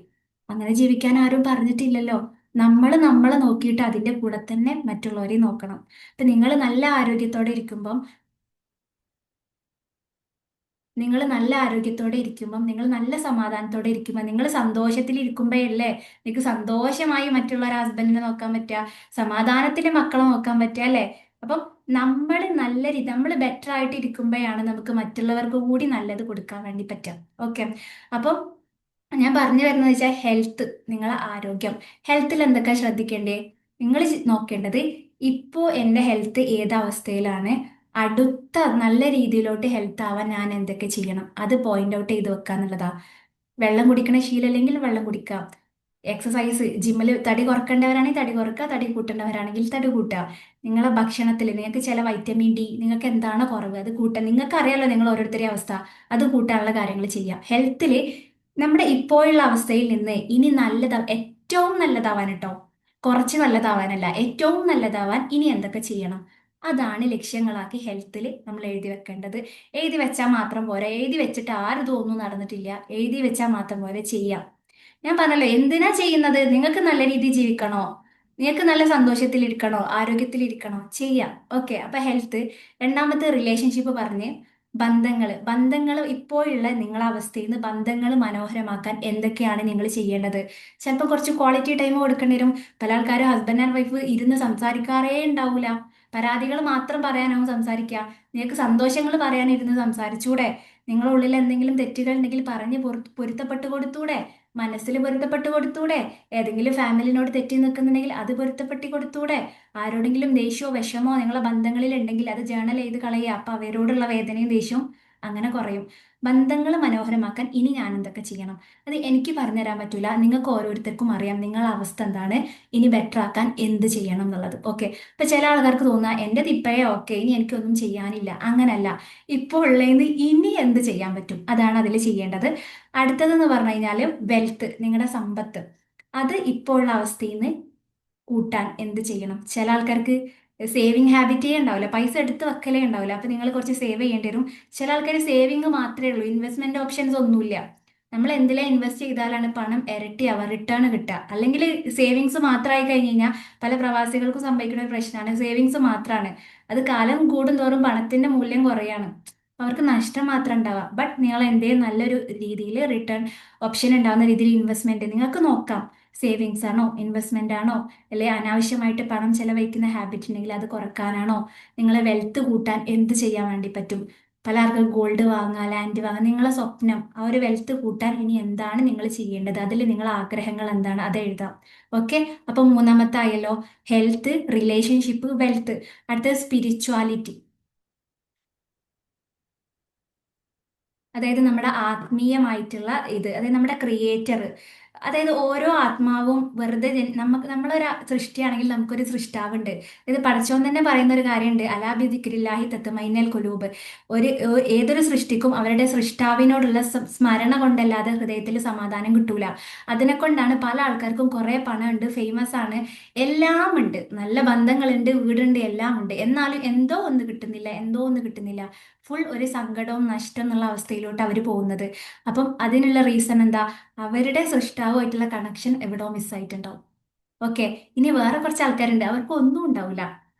അങ്ങനെ ജീവിക്കാൻ ആരും പറഞ്ഞിട്ടില്ലല്ലോ. നമ്മളെ നോക്കിയിട്ട് അതിന്റെ കൂടെ തന്നെ മറ്റുള്ളവരെ നോക്കണം. ഇപ്പൊ നിങ്ങൾ നല്ല ആരോഗ്യത്തോടെ ഇരിക്കുമ്പം നിങ്ങൾ നല്ല സമാധാനത്തോടെ ഇരിക്കുമ്പോൾ, നിങ്ങൾ സന്തോഷത്തിൽ ഇരിക്കുമ്പോഴല്ലേ നിങ്ങൾക്ക് സന്തോഷമായി മറ്റുള്ള ഒരു ഹസ്ബൻഡിനെ നോക്കാൻ പറ്റുക, സമാധാനത്തിൽ മക്കളെ നോക്കാൻ പറ്റുക അല്ലേ? അപ്പം നമ്മൾ ബെറ്റർ ആയിട്ട് ഇരിക്കുമ്പോഴാണ് നമുക്ക് മറ്റുള്ളവർക്ക് കൂടി നല്ലത് കൊടുക്കാൻ വേണ്ടി പറ്റുക. ഓക്കെ. അപ്പം ഞാൻ പറഞ്ഞു വരുന്നത് വെച്ചാൽ ഹെൽത്ത്, നിങ്ങളെ ആരോഗ്യം. ഹെൽത്തിൽ എന്തൊക്കെ ശ്രദ്ധിക്കേണ്ടേ? നിങ്ങൾ നോക്കേണ്ടത് ഇപ്പോൾ എൻ്റെ ഹെൽത്ത് ഏത് അവസ്ഥയിലാണ്, അടുത്ത നല്ല രീതിയിലോട്ട് ഹെൽത്ത് ആവാൻ ഞാൻ എന്തൊക്കെ ചെയ്യണം, അത് പോയിന്റ് ഔട്ട് ചെയ്ത് വെക്കുക എന്നുള്ളതാ. വെള്ളം കുടിക്കണ ശീലമില്ലെങ്കിൽ വെള്ളം കുടിക്കാം. എക്സസൈസ്, ജിമ്മിൽ തടി കുറക്കേണ്ടവരാണെങ്കിൽ തടി കുറക്കുക, തടി കൂട്ടേണ്ടവരാണെങ്കിൽ തടി കൂട്ടുക. നിങ്ങളെ ഭക്ഷണത്തിൽ നിങ്ങൾക്ക് ചില വൈറ്റമിൻ ഡി, നിങ്ങൾക്ക് എന്താണ് കുറവ് അത് കൂട്ടാൻ. നിങ്ങൾക്ക് അറിയാലോ നിങ്ങൾ ഓരോരുത്തരുടെ അവസ്ഥ, അത് കൂട്ടാനുള്ള കാര്യങ്ങൾ ചെയ്യാം. ഹെൽത്തിൽ നമ്മുടെ ഇപ്പോഴുള്ള അവസ്ഥയിൽ നിന്ന് ഇനി ഏറ്റവും നല്ലതാവാൻ കേട്ടോ, കുറച്ച് നല്ലതാവാനല്ല, ഏറ്റവും നല്ലതാവാൻ ഇനി എന്തൊക്കെ ചെയ്യണം, അതാണ് ലക്ഷ്യങ്ങളാക്കി ഹെൽത്തിൽ നമ്മൾ എഴുതി വെക്കേണ്ടത്. എഴുതി വെച്ചാൽ മാത്രം പോരാ, എഴുതി വെച്ചിട്ട് ആരും ഇതൊന്നും നടന്നിട്ടില്ല, എഴുതി വെച്ചാൽ മാത്രം പോരെ, ചെയ്യാം. ഞാൻ പറഞ്ഞല്ലോ, എന്തിനാ ചെയ്യുന്നത്? നിങ്ങൾക്ക് നല്ല രീതിയിൽ ജീവിക്കണോ, നിങ്ങൾക്ക് നല്ല സന്തോഷത്തിൽ ഇരിക്കണോ, ആരോഗ്യത്തിൽ ഇരിക്കണോ, ചെയ്യാം. ഓക്കെ. അപ്പൊ ഹെൽത്ത്. രണ്ടാമത്തെ റിലേഷൻഷിപ്പ് പറഞ്ഞ്, ബന്ധങ്ങൾ ഇപ്പോഴുള്ള നിങ്ങളെ അവസ്ഥയിൽ നിന്ന് ബന്ധങ്ങൾ മനോഹരമാക്കാൻ എന്തൊക്കെയാണ് നിങ്ങൾ ചെയ്യേണ്ടത്? ചിലപ്പോൾ കുറച്ച് ക്വാളിറ്റി ടൈം കൊടുക്കേണ്ടി വരും. പല ആൾക്കാരും ഹസ്ബൻഡ് ആൻഡ് വൈഫ് ഇരുന്ന് സംസാരിക്കാറേ ഉണ്ടാവൂല, പരാതികൾ മാത്രം പറയാനാവും സംസാരിക്കുക. നിങ്ങൾക്ക് സന്തോഷങ്ങൾ പറയാനിരുന്ന് സംസാരിച്ചൂടെ? നിങ്ങളുടെ ഉള്ളിൽ എന്തെങ്കിലും തെറ്റുകൾ ഉണ്ടെങ്കിൽ പറഞ്ഞ് പൊരുത്തപ്പെട്ട് കൊടുത്തൂടെ? മനസ്സിൽ പൊരുത്തപ്പെട്ട് കൊടുത്തൂടെ? ഏതെങ്കിലും ഫാമിലിനോട് തെറ്റി നിൽക്കുന്നുണ്ടെങ്കിൽ അത് പൊരുത്തപ്പെട്ട് കൊടുത്തൂടെ? ആരോടെങ്കിലും ദേഷ്യമോ വിഷമോ നിങ്ങളെ ബന്ധങ്ങളിൽ ഉണ്ടെങ്കിൽ അത് ജേണൽ ചെയ്ത് കളയുക. അപ്പൊ അവരോടുള്ള വേദനയും ദേഷ്യവും അങ്ങനെ കുറയും. ബന്ധങ്ങൾ മനോഹരമാക്കാൻ ഇനി ഞാൻ എന്തൊക്കെ ചെയ്യണം? അത് എനിക്ക് പറഞ്ഞുതരാൻ പറ്റൂല, നിങ്ങൾക്ക് ഓരോരുത്തർക്കും അറിയാം നിങ്ങളെ അവസ്ഥ എന്താണ്, ഇനി ബെറ്റർ ആക്കാൻ എന്ത് ചെയ്യണം എന്നുള്ളത്. ഓക്കെ. ഇപ്പൊ ചില ആൾക്കാർക്ക് തോന്നുക എൻ്റെ ഇപ്പോഴേ ഓക്കെ, ഇനി എനിക്കൊന്നും ചെയ്യാനില്ല. അങ്ങനല്ല. ഇപ്പോൾ ഉള്ളതിന് ഇനി എന്ത് ചെയ്യാൻ പറ്റും, അതാണ് അതിൽ ചെയ്യേണ്ടത്. അടുത്തതെന്ന് പറഞ്ഞു കഴിഞ്ഞാൽ വെൽത്ത്, നിങ്ങളുടെ സമ്പത്ത്. അത് ഇപ്പോൾ ഉള്ള അവസ്ഥയിൽ നിന്ന് കൂട്ടാൻ എന്ത് ചെയ്യണം? ചില ആൾക്കാർക്ക് സേവിങ് ഹാബിറ്റേ ഉണ്ടാവില്ല, പൈസ എടുത്ത് വെക്കലേ ഉണ്ടാവില്ല. അപ്പൊ നിങ്ങൾ കുറച്ച് സേവ് ചെയ്യേണ്ടി വരും. ചില ആൾക്കാർ സേവിങ് മാത്രമേ ഉള്ളൂ, ഇൻവെസ്റ്റ്മെന്റ് ഓപ്ഷൻസ് ഒന്നുമില്ല. നമ്മൾ എന്തിലാ ഇൻവെസ്റ്റ് ചെയ്താലാണ് പണം ഇരട്ടിയാവുക, റിട്ടേൺ കിട്ടുക. അല്ലെങ്കിൽ സേവിങ്സ് മാത്രമായി കഴിഞ്ഞ് കഴിഞ്ഞാൽ പല പ്രവാസികൾക്കും സംഭവിക്കുന്ന ഒരു പ്രശ്നമാണ്, സേവിങ്സ് മാത്രമാണ്. അത് കാലം കൂടുന്തോറും പണത്തിന്റെ മൂല്യം കുറയാണ്, അവർക്ക് നഷ്ടം മാത്രം ഉണ്ടാവുക. ബട്ട് നിങ്ങൾ എന്തെങ്കിലും നല്ലൊരു രീതിയിൽ റിട്ടേൺ ഓപ്ഷൻ ഉണ്ടാകുന്ന രീതിയിൽ ഇൻവെസ്റ്റ്മെന്റ് നിങ്ങൾക്ക് നോക്കാം. സേവിങ്സ് ആണോ, ഇൻവെസ്റ്റ്മെന്റ് ആണോ, അല്ലെ അനാവശ്യമായിട്ട് പണം ചെലവഴിക്കുന്ന ഹാബിറ്റ് ഉണ്ടെങ്കിൽ അത് കുറക്കാനാണോ? നിങ്ങളെ വെൽത്ത് കൂട്ടാൻ എന്ത് ചെയ്യാൻ വേണ്ടി പറ്റും? പലർക്കും ഗോൾഡ് വാങ്ങുക, ലാൻഡ് വാങ്ങുക, നിങ്ങളെ സ്വപ്നം, ആ ഒരു വെൽത്ത് കൂട്ടാൻ ഇനി എന്താണ് നിങ്ങൾ ചെയ്യേണ്ടത്, അതിൽ നിങ്ങളെ ആഗ്രഹങ്ങൾ എന്താണ്, അത് എഴുതാം. ഓക്കെ. അപ്പൊ മൂന്നാമത്തെ ആയല്ലോ ഹെൽത്ത്, റിലേഷൻഷിപ്പ്, വെൽത്ത്. അടുത്തത് സ്പിരിച്വാലിറ്റി, അതായത് നമ്മുടെ ആത്മീയമായിട്ടുള്ള ഇത്, അതായത് നമ്മുടെ ക്രിയേറ്റർ, അതായത് ഓരോ ആത്മാവും വെറുതെ നമുക്ക് നമ്മളൊരു സൃഷ്ടിയാണെങ്കിൽ നമുക്കൊരു സൃഷ്ടാവുണ്ട്. ഇത് പടച്ചോൻ തന്നെ പറയുന്ന ഒരു കാര്യമുണ്ട്, അലാ ബിദിക്രില്ലാഹി തത്മൈനൽ ഖുലൂബ്. ഏതൊരു സൃഷ്ടിക്കും അവരുടെ സൃഷ്ടാവിനോടുള്ള സ്മരണ കൊണ്ടല്ലാതെ ഹൃദയത്തിൽ സമാധാനം കിട്ടൂല. അതിനെ കൊണ്ടാണ് പല ആൾക്കാർക്കും കുറെ പണമുണ്ട്, ഫേമസ് ആണ്, എല്ലാം ഉണ്ട്, നല്ല ബന്ധങ്ങളുണ്ട്, വീടുണ്ട്, എല്ലാം ഉണ്ട്, എന്നാലും എന്തോ ഒന്ന് കിട്ടുന്നില്ല, എന്തോ ഒന്ന് കിട്ടുന്നില്ല. ഫുൾ ഒരു സങ്കടവും നഷ്ടം എന്നുള്ള അവസ്ഥയിലോട്ട് അവർ പോകുന്നത്. അപ്പം അതിനുള്ള റീസൺ എന്താ? അവരുടെ സൃഷ്ടാവുമായിട്ടുള്ള കണക്ഷൻ എവിടെയോ മിസ്സായിട്ടുണ്ടാവും. ഓക്കെ. ഇനി വേറെ കുറച്ച് ആൾക്കാരുണ്ട്, അവർക്ക് ഒന്നും ഉണ്ടാവില്ല.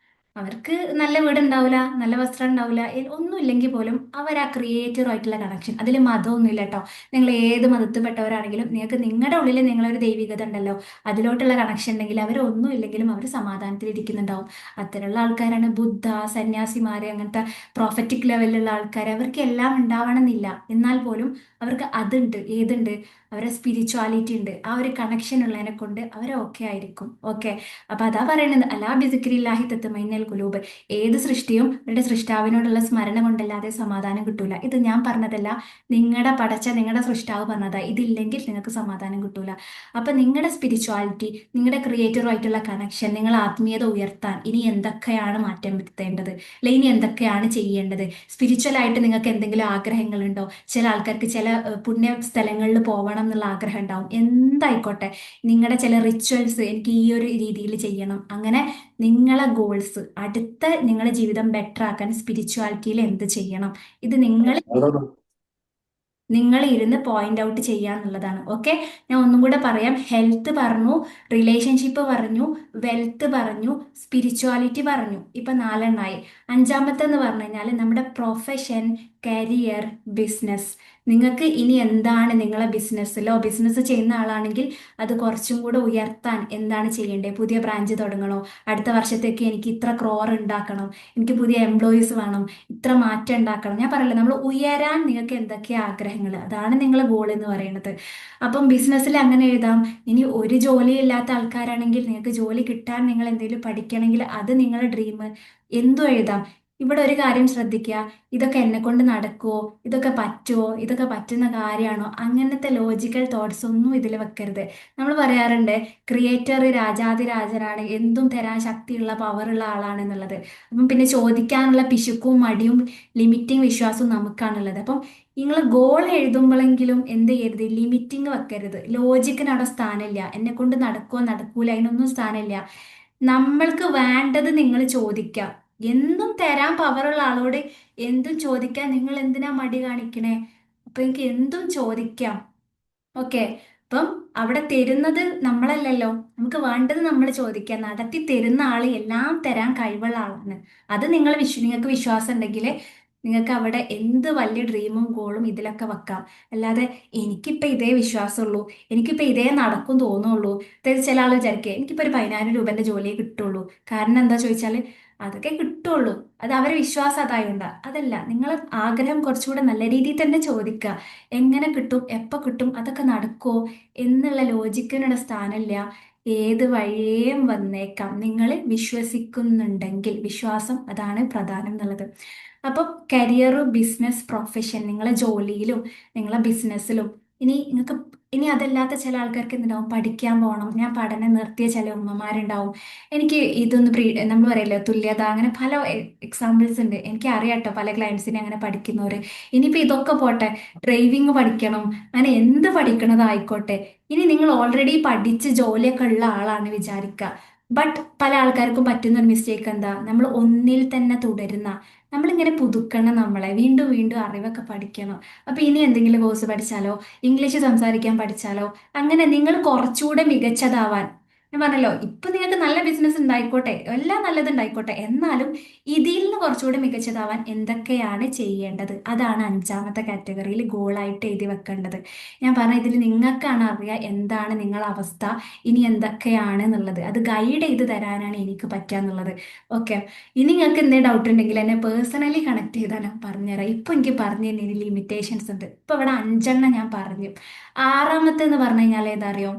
അവർക്ക് നല്ല വീടുണ്ടാവില്ല, നല്ല വസ്ത്രം ഉണ്ടാവില്ല, ഒന്നും ഇല്ലെങ്കിൽ പോലും അവർ ആ ക്രിയേറ്ററുമായിട്ടുള്ള കണക്ഷൻ, അതിൽ മതമൊന്നും ഇല്ല കേട്ടോ. നിങ്ങൾ ഏത് മതത്തിൽപ്പെട്ടവരാണെങ്കിലും നിങ്ങൾക്ക് നിങ്ങളുടെ ഉള്ളിൽ നിങ്ങളൊരു ദൈവികത ഉണ്ടല്ലോ, അതിലോട്ടുള്ള കണക്ഷൻ ഉണ്ടെങ്കിൽ അവരൊന്നും ഇല്ലെങ്കിലും അവർ സമാധാനത്തിൽ ഇരിക്കുന്നുണ്ടാവും. അത്തരമുള്ള ആൾക്കാരാണ് ബുദ്ധ, സന്യാസിമാര്, അങ്ങനത്തെ പ്രോഫറ്റിക് ലെവലിലുള്ള ആൾക്കാർ. അവർക്ക് എല്ലാം ഉണ്ടാവണമെന്നില്ല, എന്നാൽ പോലും അവർക്ക് അതുണ്ട്. ഏതുണ്ട്? അവരെ സ്പിരിച്വാലിറ്റി ഉണ്ട്. ആ ഒരു കണക്ഷൻ ഉള്ളതിനെ കൊണ്ട് അവർ ഓക്കെ ആയിരിക്കും. ഓക്കെ. അപ്പൊ അതാ പറയുന്നത്, അലാ ബിസിക്രില്ലാഹി തത്മൈനൽ ഖുലൂബ്. ഏത് സൃഷ്ടിയും അവരുടെ സൃഷ്ടാവിനോടുള്ള സ്മരണ കൊണ്ടല്ലാതെ സമാധാനം കിട്ടൂല. ഇത് ഞാൻ പറഞ്ഞതല്ല, നിങ്ങളുടെ സൃഷ്ടാവ് പറഞ്ഞതാ. ഇതില്ലെങ്കിൽ നിങ്ങൾക്ക് സമാധാനം കിട്ടൂല. അപ്പൊ നിങ്ങളുടെ സ്പിരിച്വാലിറ്റി, നിങ്ങളുടെ ക്രിയേറ്ററുമായിട്ടുള്ള കണക്ഷൻ, നിങ്ങൾ ആത്മീയത ഉയർത്താൻ ഇനി എന്തൊക്കെയാണ് മാറ്റം വരുത്തേണ്ടത്, അല്ലെ ഇനി എന്തൊക്കെയാണ് ചെയ്യേണ്ടത്? സ്പിരിച്വൽ ആയിട്ട് നിങ്ങൾക്ക് എന്തെങ്കിലും ആഗ്രഹങ്ങളുണ്ടോ? ചില ആൾക്കാർക്ക് ചില പുണ്യ സ്ഥലങ്ങളിൽ പോകണം എന്നുള്ള ആഗ്രഹം ഉണ്ടാവും. എന്തായിക്കോട്ടെ, നിങ്ങളുടെ ചില റിച്വൽസ് എനിക്ക് ഈ ഒരു രീതിയിൽ ചെയ്യണം, അങ്ങനെ നിങ്ങളെ ഗോൾസ്, അടുത്ത നിങ്ങളുടെ ജീവിതം ബെറ്റർ ആക്കാൻ സ്പിരിച്വാലിറ്റിയിൽ എന്ത് ചെയ്യണം, ഇത് നിങ്ങൾ ഇരുന്ന് പോയിന്റ് ഔട്ട് ചെയ്യാന്നുള്ളതാണ്. ഓക്കെ. ഞാൻ ഒന്നും കൂടെ പറയാം. ഹെൽത്ത് പറഞ്ഞു, റിലേഷൻഷിപ്പ് പറഞ്ഞു, വെൽത്ത് പറഞ്ഞു, സ്പിരിച്വാലിറ്റി പറഞ്ഞു. ഇപ്പൊ 4 അഞ്ചാമത്തെ എന്ന് പറഞ്ഞു കഴിഞ്ഞാൽ നമ്മുടെ പ്രൊഫഷൻ, കരിയർ, ബിസിനസ്. നിങ്ങൾക്ക് ഇനി എന്താണ് നിങ്ങളെ ബിസിനസ് ചെയ്യുന്ന ആളാണെങ്കിൽ അത് കുറച്ചും കൂടെ ഉയർത്താൻ എന്താണ് ചെയ്യേണ്ടത്? പുതിയ ബ്രാഞ്ച് തുടങ്ങണോ? അടുത്ത വർഷത്തേക്ക് എനിക്ക് ഇത്ര ക്രോർ ഉണ്ടാക്കണം, എനിക്ക് പുതിയ എംപ്ലോയീസ് വേണം, ഇത്ര മാറ്റം ഉണ്ടാക്കണം. ഞാൻ പറയില്ല, നമ്മൾ ഉയരാൻ നിങ്ങൾക്ക് എന്തൊക്കെയാ ആഗ്രഹങ്ങൾ, അതാണ് നിങ്ങളെ ഗോൾ എന്ന് പറയുന്നത്. അപ്പം ബിസിനസ്സിൽ അങ്ങനെ എഴുതാം. ഇനി ഒരു ജോലി ഇല്ലാത്ത ആൾക്കാരാണെങ്കിൽ നിങ്ങൾക്ക് ജോലി കിട്ടാൻ നിങ്ങൾ എന്തെങ്കിലും പഠിക്കണമെങ്കിൽ അത് നിങ്ങളുടെ ഡ്രീം, എന്തും എഴുതാം. ഇവിടെ ഒരു കാര്യം ശ്രദ്ധിക്കുക, ഇതൊക്കെ എന്നെ കൊണ്ട് നടക്കുമോ, ഇതൊക്കെ പറ്റുമോ, ഇതൊക്കെ പറ്റുന്ന കാര്യമാണോ, അങ്ങനത്തെ ലോജിക്കൽ തോട്ട്സ് ഒന്നും ഇതിൽ വെക്കരുത്. നമ്മൾ പറയാറുണ്ട് ക്രിയേറ്റർ രാജാതിരാജനാണ്, എന്തും തരാൻ ശക്തിയുള്ള പവറുള്ള ആളാണെന്നുള്ളത്. അപ്പം പിന്നെ ചോദിക്കാനുള്ള പിശുക്കും മടിയും ലിമിറ്റിംഗ് വിശ്വാസവും നമുക്കാണുള്ളത്. അപ്പം നിങ്ങൾ ഗോൾ എഴുതുമ്പോഴെങ്കിലും എന്ത് ചെയ്യരുത്? ലിമിറ്റിംഗ് വെക്കരുത്. ലോജിക്കിന് അവിടെ സ്ഥാനമില്ല. എന്നെ കൊണ്ട് നടക്കുമോ നടക്കൂല, അതിനൊന്നും സ്ഥാനമില്ല. നമ്മൾക്ക് വേണ്ടത് നിങ്ങൾ ചോദിക്കുക. എന്തും തരാൻ പവറുള്ള ആളോട് എന്തും ചോദിക്കാൻ നിങ്ങൾ എന്തിനാ മടി കാണിക്കണേ? അപ്പൊ എനിക്ക് എന്തും ചോദിക്കാം. ഓക്കെ. അപ്പം അവിടെ തരുന്നത് നമ്മളല്ലല്ലോ, നമുക്ക് വേണ്ടത് നമ്മൾ ചോദിക്കാം. നടത്തി തരുന്ന ആള് എല്ലാം തരാൻ കഴിവുള്ള ആളാണ്. അത് നിങ്ങൾക്ക് വിശ്വാസം ഉണ്ടെങ്കിൽ നിങ്ങൾക്ക് അവിടെ എന്ത് വലിയ ഡ്രീമും ഗോളും ഇതിലൊക്കെ വെക്കാം. അല്ലാതെ എനിക്കിപ്പോ ഇതേ വിശ്വാസമുള്ളൂ, എനിക്കിപ്പോ ഇതേ നടക്കും തോന്നുള്ളൂ. അതായത് ചില ആൾ വിചാരിക്കുക എനിക്കിപ്പോ ഒരു 10,000 രൂപന്റെ ജോലിയെ കിട്ടുള്ളൂ. കാരണം എന്താ ചോദിച്ചാൽ അതൊക്കെ കിട്ടുള്ളൂ, അത് അവരെ വിശ്വാസം അതായോണ്ടാ. അതല്ല, നിങ്ങൾ ആഗ്രഹം കുറച്ചുകൂടെ നല്ല രീതിയിൽ തന്നെ ചോദിക്കുക. എങ്ങനെ കിട്ടും, എപ്പോൾ കിട്ടും, അതൊക്കെ നടക്കുമോ എന്നുള്ള ലോജിക്കിനുള്ള സ്ഥാനമില്ല. ഏത് വഴിയേയും വന്നേക്കാം. നിങ്ങൾ വിശ്വസിക്കുന്നുണ്ടെങ്കിൽ, വിശ്വാസം അതാണ് പ്രധാനം എന്നുള്ളത്. അപ്പോൾ കരിയറും ബിസിനസ് പ്രൊഫഷൻ, നിങ്ങളെ ജോലിയിലും നിങ്ങളെ ബിസിനസ്സിലും, നിങ്ങൾക്ക് ഇനി അതല്ലാത്ത ചില ആൾക്കാർക്ക് എന്തുണ്ടാവും, പഠിക്കാൻ പോകണം. ഞാൻ പഠനം നിർത്തിയ ചില ഉമ്മമാരുണ്ടാവും. എനിക്ക് ഇതൊന്ന് നമ്മൾ പറയല്ലോ തുല്യത, അങ്ങനെ പല എക്സാമ്പിൾസ് ഉണ്ട്. എനിക്ക് അറിയാം കേട്ടോ പല ക്ലയൻസിനെ അങ്ങനെ പഠിക്കുന്നവര്. ഇനിയിപ്പോൾ ഇതൊക്കെ പോട്ടെ, ഡ്രൈവിംഗ് പഠിക്കണം, അങ്ങനെ എന്ത് പഠിക്കണതായിക്കോട്ടെ. ഇനി നിങ്ങൾ ഓൾറെഡി പഠിച്ച് ജോലിയൊക്കെ ഉള്ള ആളാണ് വിചാരിക്കുക. ബട്ട് പല ആൾക്കാർക്കും പറ്റുന്ന ഒരു മിസ്റ്റേക്ക് എന്താ, നമ്മൾ ഒന്നിൽ തന്നെ തുടരുന്ന, നമ്മളിങ്ങനെ പുതുക്കണം, നമ്മളെ വീണ്ടും വീണ്ടും അറിവൊക്കെ പഠിക്കണം. അപ്പൊ ഇനി എന്തെങ്കിലും കോഴ്സ് പഠിച്ചാലോ, ഇംഗ്ലീഷ് സംസാരിക്കാൻ പഠിച്ചാലോ, അങ്ങനെ നിങ്ങൾ കുറച്ചുകൂടെ മികച്ചതാവാൻ. ഞാൻ പറഞ്ഞല്ലോ, ഇപ്പൊ നിങ്ങൾക്ക് നല്ല ബിസിനസ് ഉണ്ടായിക്കോട്ടെ, എല്ലാം നല്ലത് ഉണ്ടായിക്കോട്ടെ, എന്നാലും ഇതിൽ നിന്ന് കുറച്ചുകൂടെ മികച്ചതാവാൻ എന്തൊക്കെയാണ് ചെയ്യേണ്ടത്, അതാണ് അഞ്ചാമത്തെ കാറ്റഗറിയിൽ ഗോളായിട്ട് എഴുതി വെക്കേണ്ടത്. ഞാൻ പറഞ്ഞ ഇതിൽ നിങ്ങൾക്കാണ് അറിയുക എന്താണ് നിങ്ങളുടെ അവസ്ഥ, ഇനി എന്തൊക്കെയാണ് എന്നുള്ളത്. അത് ഗൈഡ് ചെയ്ത് തരാനാണ് എനിക്ക് പറ്റുക എന്നുള്ളത്. ഓക്കെ. ഇനി നിങ്ങൾക്ക് എന്തെങ്കിലും ഡൗട്ട് ഉണ്ടെങ്കിൽ എന്നെ പേഴ്സണലി കണക്ട് ചെയ്താൽ ഞാൻ പറഞ്ഞുതരാം. ഇപ്പൊ എനിക്ക് പറഞ്ഞു തരുന്നതിന് ലിമിറ്റേഷൻസ് ഉണ്ട്. ഇപ്പൊ ഇവിടെ 5 ഞാൻ പറഞ്ഞു. ആറാമത്തെ എന്ന് പറഞ്ഞു കഴിഞ്ഞാൽ ഏതാ അറിയോ?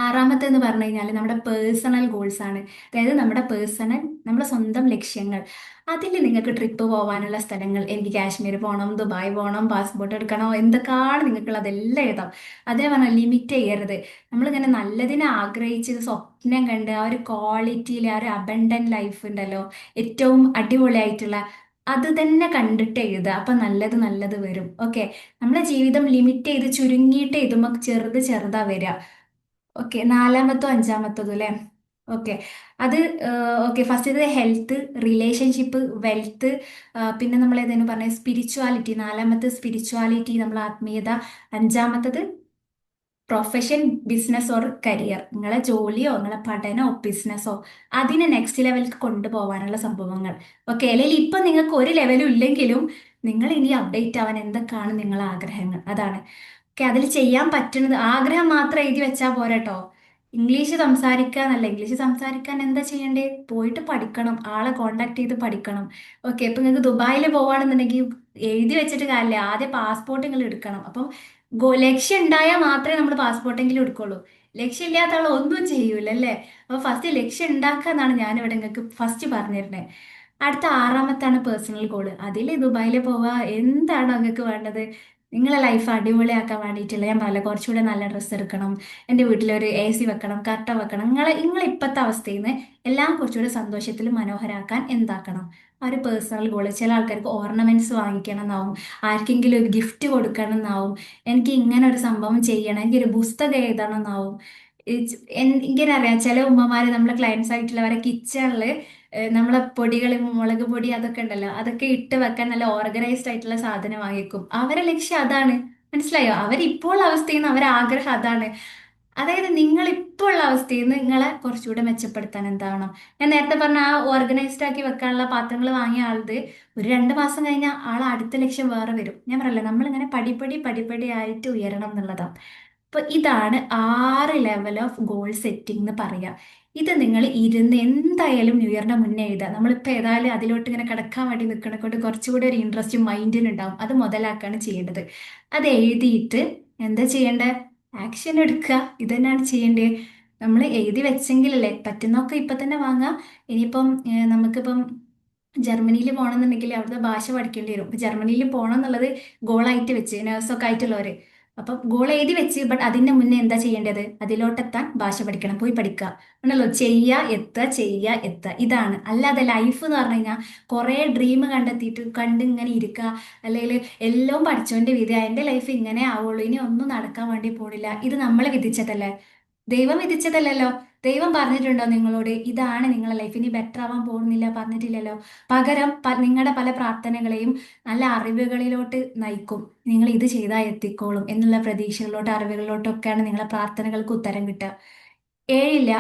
ആറാമത്തെ എന്ന് പറഞ്ഞു കഴിഞ്ഞാൽ നമ്മുടെ പേഴ്സണൽ ഗോൾസ് ആണ്. അതായത് നമ്മുടെ പേഴ്സണൽ, നമ്മുടെ സ്വന്തം ലക്ഷ്യങ്ങൾ. അതിൽ നിങ്ങൾക്ക് ട്രിപ്പ് പോകാനുള്ള സ്ഥലങ്ങൾ, എനിക്ക് കാശ്മീർ പോകണം, ദുബായ് പോകണം, പാസ്പോർട്ട് എടുക്കണോ, എന്തൊക്കെയാണ് നിങ്ങൾക്കുള്ളത് അതെല്ലാം എഴുതാം. അതിനെ പറഞ്ഞാൽ ലിമിറ്റ് ചെയ്യരുത്. നമ്മളിങ്ങനെ നല്ലതിനെ ആഗ്രഹിച്ച് സ്വപ്നം കണ്ട് ആ ഒരു ക്വാളിറ്റിയിൽ ആ ഒരു അബണ്ടൻ ലൈഫ് ഉണ്ടല്ലോ, ഏറ്റവും അടിപൊളിയായിട്ടുള്ള അത് തന്നെ കണ്ടിട്ട് എഴുതുക. അപ്പൊ നല്ലത് നല്ലത് വരും. ഓക്കെ. നമ്മളെ ജീവിതം ലിമിറ്റ് ചെയ്ത് ചുരുങ്ങിയിട്ട് എഴുതുമ്പോൾ ചെറുത് ചെറുതാ വരിക. ഓക്കെ, നാലാമത്തോ അഞ്ചാമത്തതോ അല്ലേ? ഓക്കെ. അത് ഓക്കെ. ഫസ്റ്റ് ഇത് ഹെൽത്ത്, റിലേഷൻഷിപ്പ്, വെൽത്ത്, പിന്നെ നമ്മൾ ഏതെങ്കിലും പറഞ്ഞ സ്പിരിച്വാലിറ്റി. നാലാമത്തെ സ്പിരിച്വാലിറ്റി, നമ്മൾ ആത്മീയത. അഞ്ചാമത്തത് പ്രൊഫഷൻ, ബിസിനസ് ഓർ കരിയർ. നിങ്ങളെ ജോലിയോ നിങ്ങളെ പഠനമോ ബിസിനസ്സോ അതിനെ നെക്സ്റ്റ് ലെവലിലേക്ക് കൊണ്ടുപോകാനുള്ള സംഭവങ്ങൾ. ഓക്കെ. അല്ലെങ്കിൽ ഇപ്പൊ നിങ്ങൾക്ക് ഒരു ലെവലും ഇല്ലെങ്കിലും നിങ്ങൾ ഇനി അപ്ഡേറ്റ് ആവാൻ എന്തൊക്കെയാണ് നിങ്ങളെ ആഗ്രഹങ്ങൾ, അതാണ്. ഓക്കെ. അതിൽ ചെയ്യാൻ പറ്റുന്നത് ആഗ്രഹം മാത്രം എഴുതി വെച്ചാൽ പോരാട്ടോ. ഇംഗ്ലീഷ് സംസാരിക്കാന്നല്ല, ഇംഗ്ലീഷ് സംസാരിക്കാൻ എന്താ ചെയ്യേണ്ടേ? പോയിട്ട് പഠിക്കണം, ആളെ കോണ്ടാക്ട് ചെയ്ത് പഠിക്കണം. ഓക്കെ. ഇപ്പൊ നിങ്ങൾക്ക് ദുബായിൽ പോവാണെന്നുണ്ടെങ്കിൽ എഴുതി വെച്ചിട്ട് കാര്യമില്ല, ആദ്യം പാസ്പോർട്ട് നിങ്ങൾ എടുക്കണം. അപ്പം ലക്ഷ്യം ഉണ്ടായാൽ മാത്രമേ നമ്മൾ പാസ്പോർട്ടെങ്കിലും എടുക്കുള്ളൂ. ലക്ഷ്യമില്ലാത്ത ആൾ ഒന്നും ചെയ്യൂല അല്ലേ? അപ്പൊ ഫസ്റ്റ് ലക്ഷ്യം ഉണ്ടാക്കുക എന്നാണ് ഞാൻ ഇവിടെ നിങ്ങൾക്ക് ഫസ്റ്റ് പറഞ്ഞിരുന്നത്. അടുത്ത ആറാമത്താണ് പേഴ്സണൽ ഗോള്. അതിൽ ദുബായിൽ പോവുക, എന്താണ് നിങ്ങൾക്ക് വേണ്ടത്? നിങ്ങളെ ലൈഫ് അടിപൊളിയാക്കാൻ വേണ്ടിയിട്ടുള്ള ഞാൻ പറഞ്ഞില്ല, കുറച്ചുകൂടെ നല്ല ഡ്രസ്സ് എടുക്കണം, എൻ്റെ വീട്ടിലൊരു AC വെക്കണം, കർട്ട വെക്കണം. നിങ്ങളെ ഇപ്പോഴത്തെ അവസ്ഥയിൽ നിന്ന് എല്ലാം കുറച്ചുകൂടെ സന്തോഷത്തിൽ മനോഹരാക്കാൻ എന്താക്കണം? ആ ഒരു പേഴ്സണൽ ഗോള്. ചില ആൾക്കാർക്ക് ഓർണമെന്റ്സ് വാങ്ങിക്കണം എന്നാവും, ആർക്കെങ്കിലും ഒരു ഗിഫ്റ്റ് കൊടുക്കണം എന്നാവും, എനിക്ക് ഇങ്ങനെ ഒരു സംഭവം ചെയ്യണം, എനിക്കൊരു പുസ്തകം എഴുതണം എന്നാവും. ഇങ്ങനെ അറിയാം, ചില ഉമ്മമാര് നമ്മളെ ക്ലയൻസ് ആയിട്ടുള്ളവരെ കിച്ചണിൽ നമ്മളെ പൊടികൾ, മുളക് പൊടി അതൊക്കെ ഉണ്ടല്ലോ, അതൊക്കെ ഇട്ട് വെക്കാൻ നല്ല ഓർഗനൈസ്ഡ് ആയിട്ടുള്ള സാധനം വാങ്ങിക്കും. അവരെ ലക്ഷ്യം അതാണ്. മനസ്സിലായോ? അവരിപ്പോൾ അവസ്ഥയിൽ നിന്ന് അവരെ ആഗ്രഹം അതാണ്. അതായത് നിങ്ങൾ ഇപ്പോൾ ഉള്ള അവസ്ഥയിൽ നിന്ന് നിങ്ങളെ കുറച്ചുകൂടെ മെച്ചപ്പെടുത്താൻ എന്താവണം? ഞാൻ നേരത്തെ പറഞ്ഞ ആ ഓർഗനൈസ്ഡ് ആക്കി വെക്കാനുള്ള പാത്രങ്ങൾ വാങ്ങിയ ആളത് ഒരു 2 മാസം കഴിഞ്ഞാൽ ആൾ അടുത്ത ലക്ഷ്യം വേറെ വരും. ഞാൻ പറയല്ലേ, നമ്മളിങ്ങനെ പടിപടി പടിപടി ആയിട്ട് ഉയരണം എന്നുള്ളതാണ്. അപ്പൊ ഇതാണ് 6 ലെവൽ ഓഫ് ഗോൾ സെറ്റിംഗ് എന്ന് പറയാ. ഇത് നിങ്ങൾ ഇരുന്ന് എന്തായാലും ന്യൂ ഇയറിന്റെ മുന്നേ എഴുതുക. നമ്മളിപ്പോൾ ഏതായാലും അതിലോട്ട് ഇങ്ങനെ കിടക്കാൻ വേണ്ടി നിൽക്കണ കൊണ്ട് കുറച്ചുകൂടി ഒരു ഇൻട്രസ്റ്റ് മൈൻഡിനുണ്ടാവും. അത് മുതലാക്കാണ് ചെയ്യേണ്ടത്. അത് എഴുതിയിട്ട് എന്താ ചെയ്യേണ്ടത്? ആക്ഷൻ എടുക്കുക. ഇത് തന്നെയാണ് ചെയ്യേണ്ടത്. നമ്മൾ എഴുതി വെച്ചെങ്കിലല്ലേ പറ്റുന്നൊക്കെ ഇപ്പൊ തന്നെ വാങ്ങാം. ഇനിയിപ്പം നമുക്കിപ്പം ജർമ്മനിയിൽ പോകണമെന്നുണ്ടെങ്കിൽ അവിടുത്തെ ഭാഷ പഠിക്കേണ്ടി വരും. ഇപ്പൊ ജർമ്മനിയിൽ പോകണം എന്നുള്ളത് ഗോളായിട്ട് വെച്ച് നേഴ്സൊക്കെ ആയിട്ടുള്ളവര്, അപ്പൊ ഗോൾ എഴുതി വെച്ച്, ബട്ട് അതിന്റെ മുന്നേ എന്താ ചെയ്യേണ്ടത്? അതിലോട്ടെത്താൻ ഭാഷ പഠിക്കണം, പോയി പഠിക്കുക. ആണല്ലോ, ചെയ്യുക എത്തുക, ഇതാണ്. അല്ലാതെ ലൈഫ് എന്ന് പറഞ്ഞു കഴിഞ്ഞാൽ കുറെ ഡ്രീം കണ്ടെത്തിയിട്ട് കണ്ട് ഇങ്ങനെ ഇരിക്കുക, അല്ലെങ്കിൽ എല്ലാം പഠിച്ചോന്റെ വിധി എന്റെ ലൈഫ് ഇങ്ങനെ ആവുള്ളൂ, ഇനി ഒന്നും നടക്കാൻ വേണ്ടി പോണില്ല. ഇത് നമ്മളെ വിധിച്ചതല്ലേ, ദൈവം വിധിച്ചതല്ലല്ലോ. ദൈവം പറഞ്ഞിട്ടുണ്ടോ നിങ്ങളോട് ഇതാണ് നിങ്ങളെ ലൈഫ്, ഇനി ബെറ്റർ ആവാൻ പോകുന്നില്ല? പറഞ്ഞിട്ടില്ലല്ലോ. പകരം നിങ്ങളുടെ പല പ്രാർത്ഥനകളെയും നല്ല അറിവുകളിലോട്ട് നയിക്കും. നിങ്ങൾ ഇത് ചെയ്താൽ എത്തിക്കോളും എന്നുള്ള പ്രതീക്ഷകളിലോട്ട്, അറിവുകളിലോട്ടൊക്കെയാണ് നിങ്ങളെ പ്രാർത്ഥനകൾക്ക് ഉത്തരം കിട്ടുക. ഏഴില്ല,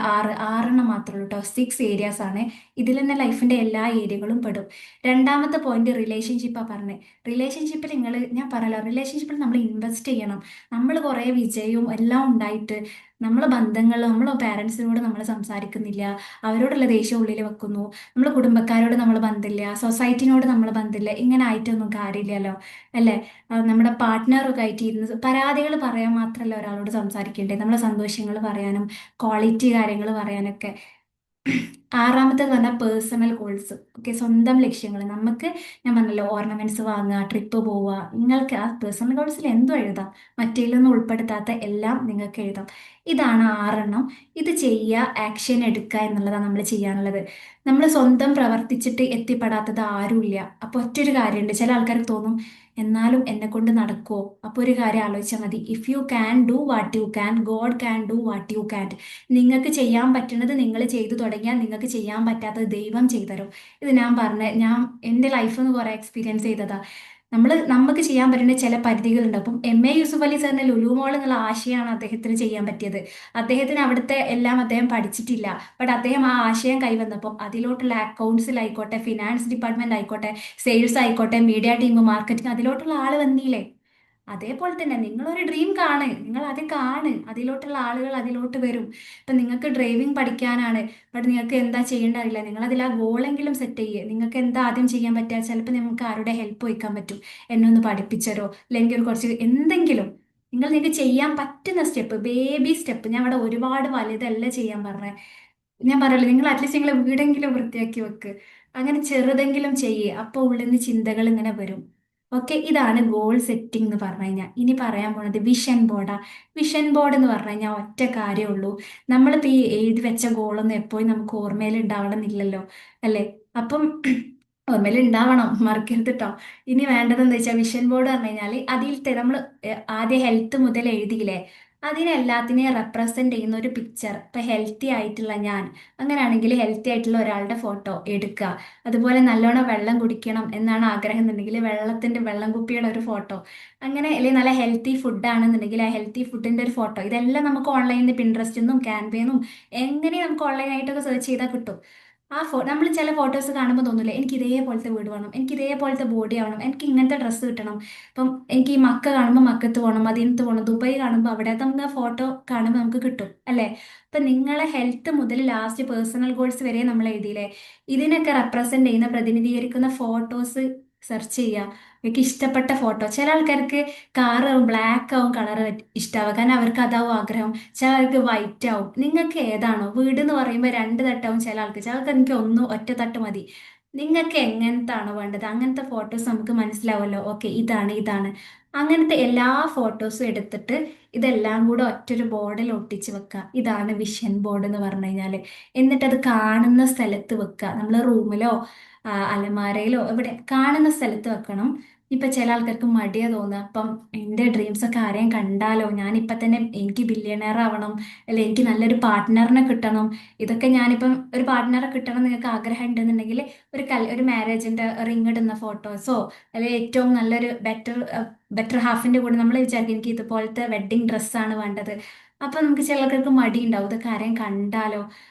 ആറെണ്ണം മാത്രമേ ഉള്ളൂ കേട്ടോ. 6 ഏരിയാസ് ആണ്. ഇതിൽ തന്നെ ലൈഫിന്റെ എല്ലാ ഏരിയകളും പെടും. രണ്ടാമത്തെ പോയിന്റ് റിലേഷൻഷിപ്പാ പറഞ്ഞത്. റിലേഷൻഷിപ്പിൽ ഞാൻ പറഞ്ഞല്ലോ, റിലേഷൻഷിപ്പിൽ നമ്മൾ ഇൻവെസ്റ്റ് ചെയ്യണം. നമ്മൾ കുറെ വിജയവും എല്ലാം ഉണ്ടായിട്ട് നമ്മളെ ബന്ധങ്ങൾ, നമ്മളെ പാരൻസിനോട് നമ്മൾ സംസാരിക്കുന്നില്ല, അവരോടുള്ള ദേഷ്യം ഉള്ളിൽ വെക്കുന്നു, നമ്മളെ കുടുംബക്കാരോട് നമ്മൾ ബന്ധമില്ല, സൊസൈറ്റിനോട് നമ്മൾ ബന്ധമില്ല, ഇങ്ങനെ ആയിട്ടൊന്നും കാര്യമില്ലല്ലോ അല്ലേ? നമ്മുടെ പാർട്ട്ണറൊക്കെ ആയിട്ട് ഇരുന്ന് പരാതികൾ പറയാൻ മാത്രമല്ല ഒരാളോട് സംസാരിക്കേണ്ടത്, നമ്മളെ സന്തോഷങ്ങൾ പറയാനും ക്വാളിറ്റി കാര്യങ്ങൾ പറയാനൊക്കെ. ആറാമത്തേത് പറഞ്ഞാൽ പേഴ്സണൽ ഗോൾസ്. ഓക്കെ, സ്വന്തം ലക്ഷ്യങ്ങൾ. നമുക്ക് ഞാൻ പറഞ്ഞല്ലോ, ഓർണമെന്റ്സ് വാങ്ങുക, ട്രിപ്പ് പോവുക, നിങ്ങൾക്ക് ആ പേഴ്സണൽ ഗോൾസിൽ എന്തും എഴുതാം. മറ്റേലൊന്നും ഉൾപ്പെടുത്താത്ത എല്ലാം നിങ്ങൾക്ക് എഴുതാം. ഇതാണ് 6 എണ്ണം. ഇത് ചെയ്യുക, ആക്ഷൻ എടുക്കുക എന്നുള്ളതാണ് നമ്മൾ ചെയ്യാനുള്ളത്. നമ്മൾ സ്വന്തം പ്രവർത്തിച്ചിട്ട് എത്തിപ്പെടാത്തത് ആരുമില്ല. അപ്പൊ ഒറ്റൊരു കാര്യമുണ്ട്, ചില ആൾക്കാർക്ക് തോന്നും എന്നാലും എന്നെ കൊണ്ട് നടക്കുമോ? അപ്പോൾ ഒരു കാര്യം ആലോചിച്ചാൽ മതി. If you can do what you can, God can do what you can. നിങ്ങൾക്ക് ചെയ്യാൻ പറ്റുന്നത് നിങ്ങൾ ചെയ്തു തുടങ്ങിയാൽ നിങ്ങൾക്ക് ചെയ്യാൻ പറ്റാത്തത് ദൈവം ചെയ്തരും. ഇത് ഞാൻ ഞാൻ എൻ്റെ ലൈഫിൽ നിന്ന് കുറെ എക്സ്പീരിയൻസ് ചെയ്തതാ. നമുക്ക് ചെയ്യാൻ പറ്റുന്ന ചില പരിധികളുണ്ട്. അപ്പം MA യൂസുഫ് അലി സാറിന്റെ ലുലു മോൾ എന്നുള്ള ആശയമാണ് അദ്ദേഹത്തിന് ചെയ്യാൻ പറ്റിയത്. അദ്ദേഹത്തിന് അവിടുത്തെ എല്ലാം അദ്ദേഹം പഠിച്ചിട്ടില്ല. ബട്ട് അദ്ദേഹം ആ ആശയം കൈവന്നപ്പം അതിലോട്ടുള്ള അക്കൗണ്ട്സിലായിക്കോട്ടെ, ഫിനാൻസ് ഡിപ്പാർട്ട്മെന്റ് ആയിക്കോട്ടെ, സെയിൽസ് ആയിക്കോട്ടെ, മീഡിയ ടീം, മാർക്കറ്റിംഗ്, അതിലോട്ടുള്ള ആള് വന്നില്ലേ? അതേപോലെ തന്നെ നിങ്ങളൊരു ഡ്രീം നിങ്ങൾ അത് അതിലോട്ടുള്ള ആളുകൾ അതിലോട്ട് വരും. ഇപ്പൊ നിങ്ങൾക്ക് ഡ്രൈവിംഗ് പഠിക്കാനാണ്, ബട്ട് നിങ്ങൾക്ക് എന്താ ചെയ്യേണ്ട അറിയില്ല, നിങ്ങൾ അതിൽ ആ ഗോളെങ്കിലും സെറ്റ് ചെയ്യുക. നിങ്ങൾക്ക് എന്താ ആദ്യം ചെയ്യാൻ പറ്റുക? ചിലപ്പോൾ നിങ്ങൾക്ക് ആരുടെ ഹെൽപ്പ് വയ്ക്കാൻ പറ്റും, എന്നെ ഒന്ന് പഠിപ്പിച്ചരോ, അല്ലെങ്കിൽ ഒരു കുറച്ച് എന്തെങ്കിലും. നിങ്ങൾക്ക് ചെയ്യാൻ പറ്റുന്ന സ്റ്റെപ്പ്, ബേബി സ്റ്റെപ്പ്. ഞാൻ ഇവിടെ ഒരുപാട് വലുതല്ല ചെയ്യാൻ പറഞ്ഞത്. ഞാൻ പറയല്ലോ, നിങ്ങൾ അറ്റ്ലീസ്റ്റ് നിങ്ങളെ വീടെങ്കിലും വൃത്തിയാക്കി വെക്ക്. അങ്ങനെ ചെറുതെങ്കിലും ചെയ്യേ, അപ്പൊ ഉള്ളിൽ നിന്ന് ചിന്തകൾ ഇങ്ങനെ വരും. ഓക്കെ, ഇതാണ് ഗോൾ സെറ്റിംഗ് എന്ന് പറഞ്ഞു കഴിഞ്ഞാൽ. ഇനി പറയാൻ പോണത് വിഷൻ ബോർഡാ. വിഷൻ ബോർഡ് എന്ന് പറഞ്ഞു കഴിഞ്ഞാൽ ഒറ്റ കാര്യമുള്ളൂ. നമ്മളിപ്പോ ഈ എഴുതി വെച്ച ഗോളൊന്നും എപ്പോഴും നമുക്ക് ഓർമ്മയിൽ ഉണ്ടാവണമെന്നില്ലല്ലോ, അല്ലേ? അപ്പം ഓർമ്മയിൽ ഉണ്ടാവണം, മറക്കരുത് കേട്ടോ. ഇനി വേണ്ടത് എന്താ വെച്ചാൽ, വിഷൻ ബോർഡ് പറഞ്ഞു കഴിഞ്ഞാൽ അതിലത്തെ നമ്മൾ ആദ്യം ഹെൽത്ത് മുതൽ എഴുതിയില്ലേ, അതിനെല്ലാത്തിനെയും റെപ്രസെന്റ് ചെയ്യുന്ന ഒരു പിക്ചർ. ഇപ്പൊ ഹെൽത്തി ആയിട്ടുള്ള ഞാൻ, അങ്ങനെയാണെങ്കിൽ ഹെൽത്തി ആയിട്ടുള്ള ഒരാളുടെ ഫോട്ടോ എടുക്കുക. അതുപോലെ നല്ലോണം വെള്ളം കുടിക്കണം എന്നാണ് ആഗ്രഹം എന്നുണ്ടെങ്കിൽ വെള്ളം കുപ്പിയുടെ ഒരു ഫോട്ടോ. അങ്ങനെ അല്ലെങ്കിൽ നല്ല ഹെൽത്തി ഫുഡ് ആണെന്നുണ്ടെങ്കിൽ ആ ഹെൽത്തി ഫുഡിന്റെ ഒരു ഫോട്ടോ. ഇതെല്ലാം നമുക്ക് ഓൺലൈനിൽ പിൻട്രസ്റ്റിൽ നിന്നും ക്യാൻവയിൽ എങ്ങനെ നമുക്ക് ഓൺലൈനായിട്ടൊക്കെ സെർച്ച് ചെയ്താൽ കിട്ടും. നമ്മൾ ചില ഫോട്ടോസ് കാണുമ്പോൾ തോന്നില്ലേ, എനിക്ക് ഇതേപോലത്തെ വീട് വേണം, എനിക്ക് ഇതേപോലത്തെ ബോഡി ആവണം, എനിക്ക് ഇങ്ങനത്തെ ഡ്രസ്സ് കിട്ടണം. ഇപ്പം എനിക്ക് ഈ മക്ക കാണുമ്പോൾ മക്കത്ത് പോകണം, മദീനത്ത് പോകണം, ദുബായ് കാണുമ്പോൾ അവിടെ നമുക്ക് ആ ഫോട്ടോ കാണുമ്പോൾ നമുക്ക് കിട്ടും, അല്ലേ? അപ്പൊ നിങ്ങളെ ഹെൽത്ത് മുതൽ ലാസ്റ്റ് പേഴ്സണൽ ഗോൾസ് വരെ നമ്മൾ എഴുതിയില്ലേ, ഇതിനൊക്കെ റെപ്രസെന്റ് ചെയ്യുന്ന പ്രതിനിധീകരിക്കുന്ന ഫോട്ടോസ് സെർച്ച് ചെയ്യുക. എനിക്ക് ഇഷ്ടപ്പെട്ട ഫോട്ടോ. ചില ആൾക്കാർക്ക് കാറ് ബ്ലാക്ക് ആവും കളർ ഇഷ്ടാവുക, കാരണം അവർക്ക് അതാവും ആഗ്രഹം. ചിലർക്ക് വൈറ്റ് ആവും. നിങ്ങൾക്ക് ഏതാണോ? വീട് എന്ന് പറയുമ്പോൾ രണ്ട് തട്ടാവും ചില ആൾക്ക്, ചിലർക്ക് എനിക്ക് ഒന്ന് ഒറ്റ തട്ട് മതി. നിങ്ങൾക്ക് എങ്ങനത്താണോ വേണ്ടത് അങ്ങനത്തെ ഫോട്ടോസ് നമുക്ക് മനസ്സിലാവുമല്ലോ. ഓക്കെ, ഇതാണ് ഇതാണ്. അങ്ങനത്തെ എല്ലാ ഫോട്ടോസും എടുത്തിട്ട് ഇതെല്ലാം കൂടെ ഒറ്റൊരു ബോർഡിൽ ഒട്ടിച്ച് വെക്കുക. ഇതാണ് വിഷൻ ബോർഡ് എന്ന് പറഞ്ഞു കഴിഞ്ഞാല്. എന്നിട്ട് അത് കാണുന്ന സ്ഥലത്ത് വെക്കുക. നമ്മൾ റൂമിലോ അലമാരയിലോ എവിടെ കാണുന്ന സ്ഥലത്ത് വെക്കണം. ഇപ്പൊ ചില ആൾക്കാർക്ക് മടിയാ തോന്നുക, അപ്പം എന്റെ ഡ്രീംസ് ഒക്കെ ആരെയും കണ്ടാലോ, ഞാൻ ഇപ്പൊ തന്നെ എനിക്ക് ബില്യണയർ ആവണം, അല്ലെ എനിക്ക് നല്ലൊരു പാർട്ട്ണറിനെ കിട്ടണം. ഇതൊക്കെ ഞാനിപ്പം ഒരു പാർട്ട്ണറെ കിട്ടണം നിങ്ങൾക്ക് ആഗ്രഹം ഉണ്ടെന്നുണ്ടെങ്കിൽ ഒരു മാരേജിന്റെ റിങ് ഇടുന്ന ഫോട്ടോസോ, അല്ലെങ്കിൽ ഏറ്റവും നല്ലൊരു ബെറ്റർ ഹാഫിന്റെ കൂടെ നമ്മൾ വിചാരിക്കും എനിക്ക് ഇതുപോലത്തെ വെഡിങ് ഡ്രസ്സാണ് വേണ്ടത്. അപ്പൊ നമുക്ക് ചിലർക്ക് മടി ഉണ്ടാവും, ഇതൊക്കെ ആരെയും കണ്ടാലോ.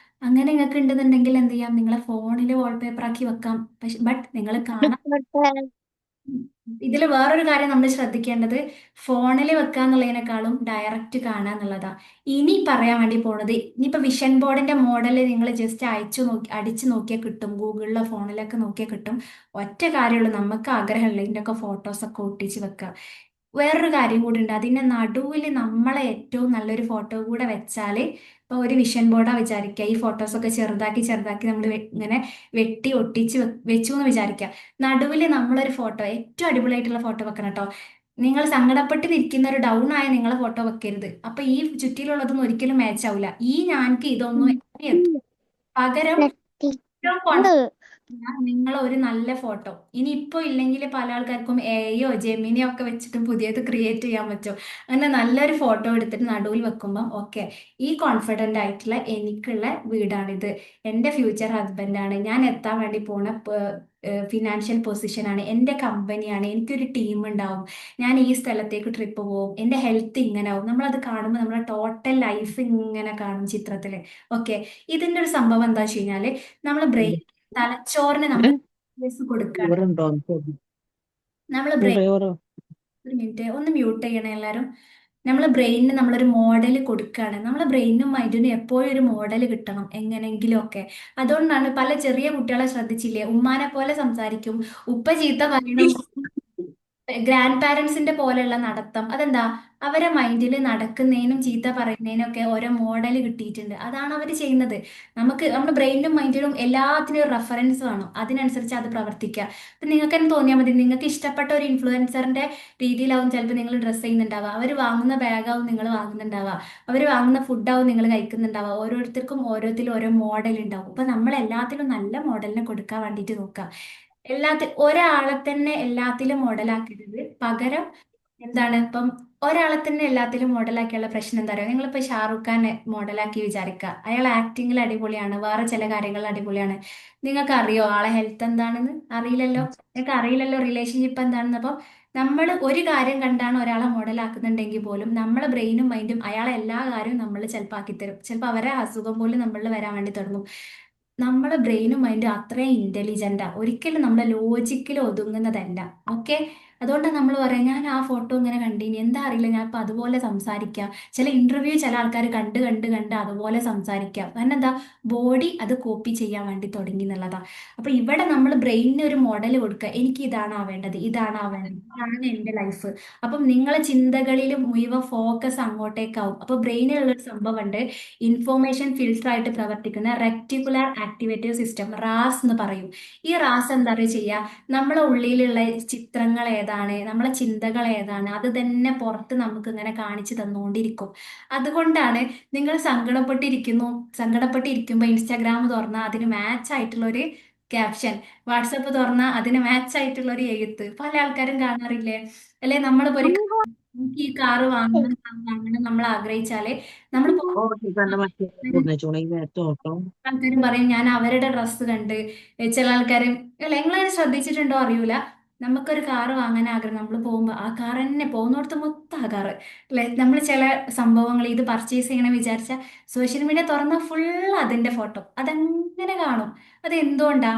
അങ്ങനെ നിങ്ങൾക്ക് ഉണ്ടെന്നുണ്ടെങ്കിൽ എന്ത് ചെയ്യാം, നിങ്ങളെ ഫോണിൽ വാൾപേപ്പർ ആക്കി വെക്കാം. പക്ഷെ ബട്ട് നിങ്ങൾ കാണാൻ. ഇതിൽ വേറൊരു കാര്യം നമ്മൾ ശ്രദ്ധിക്കേണ്ടത്, ഫോണിൽ വെക്കുക എന്നുള്ളതിനേക്കാളും ഡയറക്റ്റ് കാണുക എന്നുള്ളതാ. ഇനി പറയാൻ വേണ്ടി പോണത്, ഇനിയിപ്പോ വിഷൻ ബോർഡിന്റെ മോഡൽ നിങ്ങൾ ജസ്റ്റ് അടിച്ചു നോക്കിയാൽ കിട്ടും, ഗൂഗിളിലോ ഫോണിലൊക്കെ നോക്കിയാൽ കിട്ടും. ഒറ്റ കാര്യമുള്ളൂ, നമുക്ക് ആഗ്രഹമുള്ള ഇതിന്റെ ഒക്കെ ഫോട്ടോസ് ഒക്കെ ഒട്ടിച്ച് വെക്കുക. വേറൊരു കാര്യം കൂടി ഉണ്ട്, അതിന്റെ നടുവിൽ നമ്മളെ ഏറ്റവും നല്ലൊരു ഫോട്ടോ കൂടെ വെച്ചാല്, ഇപ്പൊ ഒരു വിഷൻ ബോർഡാ വിചാരിക്കുക, ഈ ഫോട്ടോസ് ഒക്കെ ചെറുതാക്കി ചെറുതാക്കി നമ്മൾ ഇങ്ങനെ വെട്ടി ഒട്ടിച്ച് വെച്ചു എന്ന് വിചാരിക്കുക. നടുവിൽ നമ്മളൊരു ഫോട്ടോ, ഏറ്റവും അടിപൊളിയായിട്ടുള്ള ഫോട്ടോ വെക്കണം കേട്ടോ. നിങ്ങൾ സങ്കടപ്പെട്ട് നിൽക്കുന്ന ഒരു ഡൗൺ ആയ നിങ്ങളെ ഫോട്ടോ വെക്കരുത്. അപ്പൊ ഈ ചുറ്റിലുള്ളതൊന്നും ഒരിക്കലും മാച്ച് ആവില്ല. ഈ ഞാൻക്ക് ഇതൊന്നും എത്തും. പകരം നിങ്ങൾ ഒരു നല്ല ഫോട്ടോ, ഇനി ഇപ്പൊ ഇല്ലെങ്കിൽ പല ആൾക്കാർക്കും എയോ ജെമിനിയോ ഒക്കെ വെച്ചിട്ട് പുതിയത് ക്രിയേറ്റ് ചെയ്യാൻ പറ്റും. അങ്ങനെ നല്ലൊരു ഫോട്ടോ എടുത്തിട്ട് നടുവിൽ വെക്കുമ്പോൾ ഓക്കെ, ഈ കോൺഫിഡന്റ് ആയിട്ടുള്ള എനിക്കുള്ള വീടാണിത്, എൻ്റെ ഫ്യൂച്ചർ ഹസ്ബൻഡാണ്, ഞാൻ എത്താൻ വേണ്ടി പോണ ഫിനാൻഷ്യൽ പൊസിഷനാണ്, എൻ്റെ കമ്പനിയാണ്, എനിക്കൊരു ടീം ഉണ്ടാവും, ഞാൻ ഈ സ്ഥലത്തേക്ക് ട്രിപ്പ് പോകും, എൻ്റെ ഹെൽത്ത് ഇങ്ങനെ ആവും. നമ്മളത് കാണുമ്പോൾ നമ്മുടെ ടോട്ടൽ ലൈഫ് ഇങ്ങനെ കാണും ചിത്രത്തില്. ഓക്കെ, ഇതിന്റെ ഒരു സംഭവം എന്താ വെച്ച് കഴിഞ്ഞാല്, നമ്മൾ ബ്രെയിൻ തലച്ചോറിന് നമ്മൾ കൊടുക്കുകയാണ്. ഇവരുണ്ടോ നമ്മൾ ഈ ബ്രെയിൻ, ഡ്രൈവറോ? ഒരു മിനിറ്റ് ഒന്ന് മ്യൂട്ട് ചെയ്യണേ എല്ലാവരും. നമ്മൾ ബ്രെയിനിന് നമ്മളൊരു മോഡൽ കൊടുക്കുകയാണ്. നമ്മളെ ബ്രെയിനും മൈൻഡിനും എപ്പോഴും ഒരു മോഡൽ കിട്ടണം എങ്ങനെങ്കിലും ഒക്കെ. അതുകൊണ്ടാണ് പല ചെറിയ കുട്ടികളെ ശ്രദ്ധിച്ചില്ലേ, ഉമ്മാനെ പോലെ സംസാരിക്കും, ഉപ്പ ചീത്ത പറയണം, ഗ്രാൻഡ് പാരൻസിന്റെ പോലെയുള്ള നടത്തം. അതെന്താ, അവരെ മൈൻഡിൽ നടക്കുന്നതിനും ചീത്ത പറയുന്നതിനും ഒക്കെ ഓരോ മോഡൽ കിട്ടിയിട്ടുണ്ട്. അതാണ് അവർ ചെയ്യുന്നത്. നമുക്ക് നമ്മുടെ ബ്രെയിനിനും മൈൻഡിനും എല്ലാത്തിനും ഒരു റെഫറൻസ് വേണം, അതിനനുസരിച്ച് അത് പ്രവർത്തിക്കുക. അപ്പൊ നിങ്ങൾക്ക് തന്നെ തോന്നിയാൽ മതി, നിങ്ങൾക്ക് ഇഷ്ടപ്പെട്ട ഒരു ഇൻഫ്ലുവൻസറിന്റെ രീതിയിലാവും ചിലപ്പോൾ നിങ്ങൾ ഡ്രസ്സ് ചെയ്യുന്നുണ്ടാവുക, അവർ വാങ്ങുന്ന ബാഗാവും നിങ്ങൾ വാങ്ങുന്നുണ്ടാവുക, അവർ വാങ്ങുന്ന ഫുഡാവും നിങ്ങൾ കഴിക്കുന്നുണ്ടാവുക. ഓരോരുത്തർക്കും ഓരോരുത്തരും ഓരോ മോഡൽ ഉണ്ടാവും. അപ്പൊ നമ്മൾ എല്ലാത്തിലും നല്ല മോഡലിനെ കൊടുക്കാൻ വേണ്ടിയിട്ട് നോക്കുക. ഒരാളെ തന്നെ എല്ലാത്തിലും മോഡലാക്കരുത്. പകരം എന്താണ്, ഇപ്പം ഒരാളെ തന്നെ എല്ലാത്തിലും മോഡലാക്കിയുള്ള പ്രശ്നം എന്താ പറയുക, നിങ്ങളിപ്പോ ഷാറുഖ് ഖാനെ മോഡലാക്കി വിചാരിക്കുക, അയാൾ ആക്ടിങ്ങിൽ അടിപൊളിയാണ്, വേറെ ചില കാര്യങ്ങളിൽ അടിപൊളിയാണ്. നിങ്ങൾക്ക് അറിയോ ആളെ ഹെൽത്ത് എന്താണെന്ന്? അറിയില്ലല്ലോ. നിങ്ങൾക്ക് അറിയില്ലല്ലോ റിലേഷൻഷിപ്പ് എന്താണെന്ന്. അപ്പം നമ്മൾ ഒരു കാര്യം കണ്ടാണ് ഒരാളെ മോഡലാക്കുന്നുണ്ടെങ്കിൽ പോലും നമ്മളെ ബ്രെയിനും മൈൻഡും അയാളെ എല്ലാ കാര്യവും നമ്മൾ ചിലപ്പോൾ ആക്കിത്തരും. ചിലപ്പോൾ അവരെ അസുഖം പോലും നമ്മളിൽ വരാൻ വേണ്ടി തുടങ്ങും. നമ്മളെ ബ്രെയിനും മൈൻഡും അത്രയും ഇന്റലിജന്റാ, ഒരിക്കലും നമ്മളെ ലോജിക്കിൽ ഒതുങ്ങുന്നതല്ല. ഓക്കെ, അതുകൊണ്ടാണ് നമ്മൾ പറയാം ഞാൻ ആ ഫോട്ടോ ഇങ്ങനെ കണ്ടിനി എന്താ അറിയില്ല ഞാൻ ഇപ്പൊ അതുപോലെ സംസാരിക്കാം. ചില ഇന്റർവ്യൂ ചില ആൾക്കാർ കണ്ട് കണ്ട് കണ്ട് അതുപോലെ സംസാരിക്കാം. കാരണം എന്താ, ബോഡി അത് കോപ്പി ചെയ്യാൻ വേണ്ടി തുടങ്ങി എന്നുള്ളതാ. അപ്പൊ ഇവിടെ നമ്മൾ ബ്രെയിനിന് ഒരു മോഡൽ കൊടുക്കുക, എനിക്ക് ഇതാണ് ആവേണ്ടത്, ഇതാണ് ആവേണ്ടത്, ഇതാണ് എന്റെ ലൈഫ്. അപ്പം നിങ്ങളെ ചിന്തകളിൽ മുഴുവൻ ഫോക്കസ് അങ്ങോട്ടേക്കാവും. അപ്പൊ ബ്രെയിനിലുള്ള ഒരു സംഭവം ഉണ്ട്, ഇൻഫോർമേഷൻ ഫിൽട്ടർ ആയിട്ട് പ്രവർത്തിക്കുന്ന റെക്ടിക്കുലർ ആക്ടിവേറ്റീവ് സിസ്റ്റം, റാസ് എന്ന് പറയും. ഈ റാസ് എന്താ പറയുക ചെയ്യുക, നമ്മളെ ഉള്ളിലുള്ള ചിത്രങ്ങൾ ഏതാണ്, നമ്മളെ ചിന്തകൾ ഏതാണ്, അത് തന്നെ പുറത്ത് നമുക്ക് ഇങ്ങനെ കാണിച്ചു തന്നുകൊണ്ടിരിക്കും. അതുകൊണ്ടാണ് നിങ്ങൾ സങ്കടപ്പെട്ടിരിക്കുമ്പോൾ ഇൻസ്റ്റാഗ്രാം തുറന്നാൽ അതിന് മാച്ച് ആയിട്ടുള്ള ഒരു ക്യാപ്ഷൻ, വാട്സപ്പ് തുറന്നാൽ അതിന് മാച്ച് ആയിട്ടുള്ള ഒരു എഴുത്ത് പല ആൾക്കാരും കാണാറില്ലേ? അല്ലെ നമ്മളിപ്പോ ഒരു നമുക്ക് ഈ കാറ് വാങ്ങണം വാങ്ങണം നമ്മൾ ആഗ്രഹിച്ചാല് നമ്മൾ Oggi quando mattina giorno io metto tutto. ആൾക്കാരും പറയും ഞാൻ അവരുടെ ഡ്രസ്സ് കണ്ട്, ചില ആൾക്കാരും അല്ല നിങ്ങളത് ശ്രദ്ധിച്ചിട്ടുണ്ടോ അറിയൂല, നമുക്കൊരു കാറ് വാങ്ങാൻ ആഗ്രഹം, നമ്മൾ പോകുമ്പോൾ ആ കാർ തന്നെ പോകുന്നിടത്ത് മൊത്തം ആ കാറ് അല്ലെ. നമ്മൾ ചില സംഭവങ്ങൾ ഇത് പർച്ചേസ് ചെയ്യണം വിചാരിച്ച സോഷ്യൽ മീഡിയ തുറന്ന ഫുൾ അതിന്റെ ഫോട്ടോ അതങ്ങനെ കാണും. അത് എന്തുകൊണ്ടാ?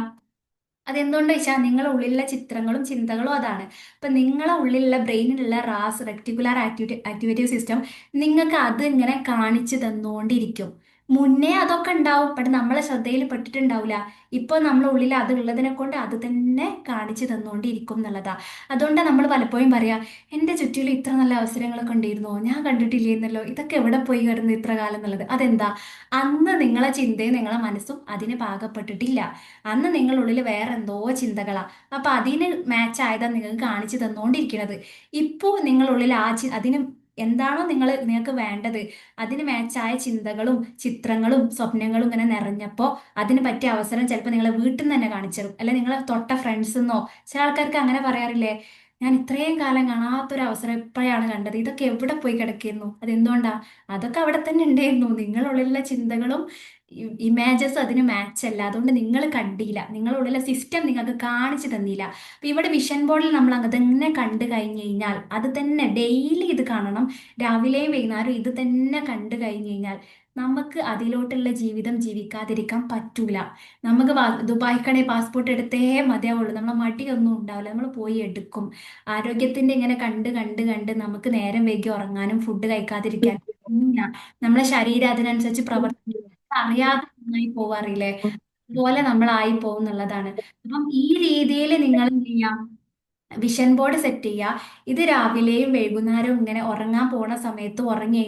അതെന്തുകൊണ്ട് വെച്ചാൽ നിങ്ങളുടെ ഉള്ളിലുള്ള ചിത്രങ്ങളും ചിന്തകളും അതാണ്. അപ്പൊ നിങ്ങളെ ഉള്ളിലുള്ള ബ്രെയിനിലുള്ള റാസ് റെക്ടിക്കുലർ ആക്ടിവേറ്റീവ് സിസ്റ്റം നിങ്ങൾക്ക് അത് ഇങ്ങനെ കാണിച്ചു തന്നുകൊണ്ടിരിക്കും. മുന്നേ അതൊക്കെ ഉണ്ടാവും, പക്ഷെ നമ്മളെ ശ്രദ്ധയിൽ പെട്ടിട്ടുണ്ടാവില്ല. ഇപ്പൊ നമ്മളെ ഉള്ളിൽ അത് ഉള്ളതിനെ കൊണ്ട് അത് തന്നെ കാണിച്ചു തന്നുകൊണ്ടിരിക്കും എന്നുള്ളതാ. അതുകൊണ്ട് നമ്മൾ പലപ്പോഴും പറയാ, എന്റെ ചുറ്റിലും ഇത്ര നല്ല അവസരങ്ങളൊക്കെ ഉണ്ടായിരുന്നോ, ഞാൻ കണ്ടിട്ടില്ലേന്നല്ലോ, ഇതൊക്കെ എവിടെ പോയി കിടന്നു ഇത്ര കാലം എന്നുള്ളത്. അതെന്താ, അന്ന് നിങ്ങളെ ചിന്തയും നിങ്ങളെ മനസ്സും അതിന് പാകപ്പെട്ടിട്ടില്ല. അന്ന് നിങ്ങളുള്ളിൽ വേറെ എന്തോ ചിന്തകളാ. അപ്പൊ അതിന് മാച്ച് ആയതാ നിങ്ങൾക്ക് കാണിച്ചു തന്നുകൊണ്ടിരിക്കുന്നത്. ഇപ്പോ നിങ്ങളുള്ളിൽ അതിന് എന്താണോ നിങ്ങൾക്ക് വേണ്ടത്, അതിന് മാച്ചായ ചിന്തകളും ചിത്രങ്ങളും സ്വപ്നങ്ങളും ഇങ്ങനെ നിറഞ്ഞപ്പോ അതിന് പറ്റിയ അവസരം ചിലപ്പോൾ നിങ്ങളെ വീട്ടിൽ നിന്ന് തന്നെ കാണിച്ചു തരും, അല്ലെ നിങ്ങളെ തൊട്ട ഫ്രണ്ട്സ് ചില ആൾക്കാർക്ക് അങ്ങനെ പറയാറില്ലേ, ഞാൻ ഇത്രയും കാലം കാണാത്തൊരു അവസരം എപ്പോഴാണ് കണ്ടത്, ഇതൊക്കെ എവിടെ പോയി കിടക്കുന്നു. അതെന്തുകൊണ്ടാ, അതൊക്കെ അവിടെ തന്നെ ഉണ്ടായിരുന്നു. നിങ്ങളുള്ളിലുള്ള ചിന്തകളും ഇമേജസ് അതിന് മാച്ച് അല്ല, അതുകൊണ്ട് നിങ്ങൾ കണ്ടില്ല, നിങ്ങളുള്ളിലെ സിസ്റ്റം നിങ്ങൾക്ക് കാണിച്ചു തന്നില്ല. അപ്പൊ ഇവിടെ വിഷൻ ബോർഡിൽ നമ്മൾ അങ്ങനെ തന്നെ കണ്ടു കഴിഞ്ഞു കഴിഞ്ഞാൽ അത് തന്നെ ഡെയിലി ഇത് കാണണം, രാവിലെയും വൈകുന്നേരം ഇത് തന്നെ കണ്ടു കഴിഞ്ഞു കഴിഞ്ഞാൽ നമുക്ക് അതിലോട്ടുള്ള ജീവിതം ജീവിക്കാതിരിക്കാൻ പറ്റൂല. നമുക്ക് ദുബായ്ക്കാണെങ്കിൽ പാസ്പോർട്ട് എടുത്തേ മതിയാവുള്ളൂ, നമ്മളെ മടിയൊന്നും ഉണ്ടാവില്ല, നമ്മൾ പോയി എടുക്കും. ആരോഗ്യത്തിന്റെ ഇങ്ങനെ കണ്ട് കണ്ട് കണ്ട് നമുക്ക് നേരം വൈകി ഉറങ്ങാനും ഫുഡ് കഴിക്കാതിരിക്കാനും ഇല്ല. നമ്മളെ ശരീരം അതിനനുസരിച്ച് പ്രവർത്തിക്കും, അറിയാതെ നന്നായി പോവാറില്ലേ, അതുപോലെ നമ്മളായി പോകും എന്നുള്ളതാണ്. അപ്പം ഈ രീതിയിൽ നിങ്ങൾ എന്ത് ചെയ്യാം, വിഷൻ ബോർഡ് സെറ്റ് ചെയ്യുക. ഇത് രാവിലെയും വൈകുന്നേരവും ഇങ്ങനെ ഉറങ്ങാൻ പോണ സമയത്തും ഉറങ്ങി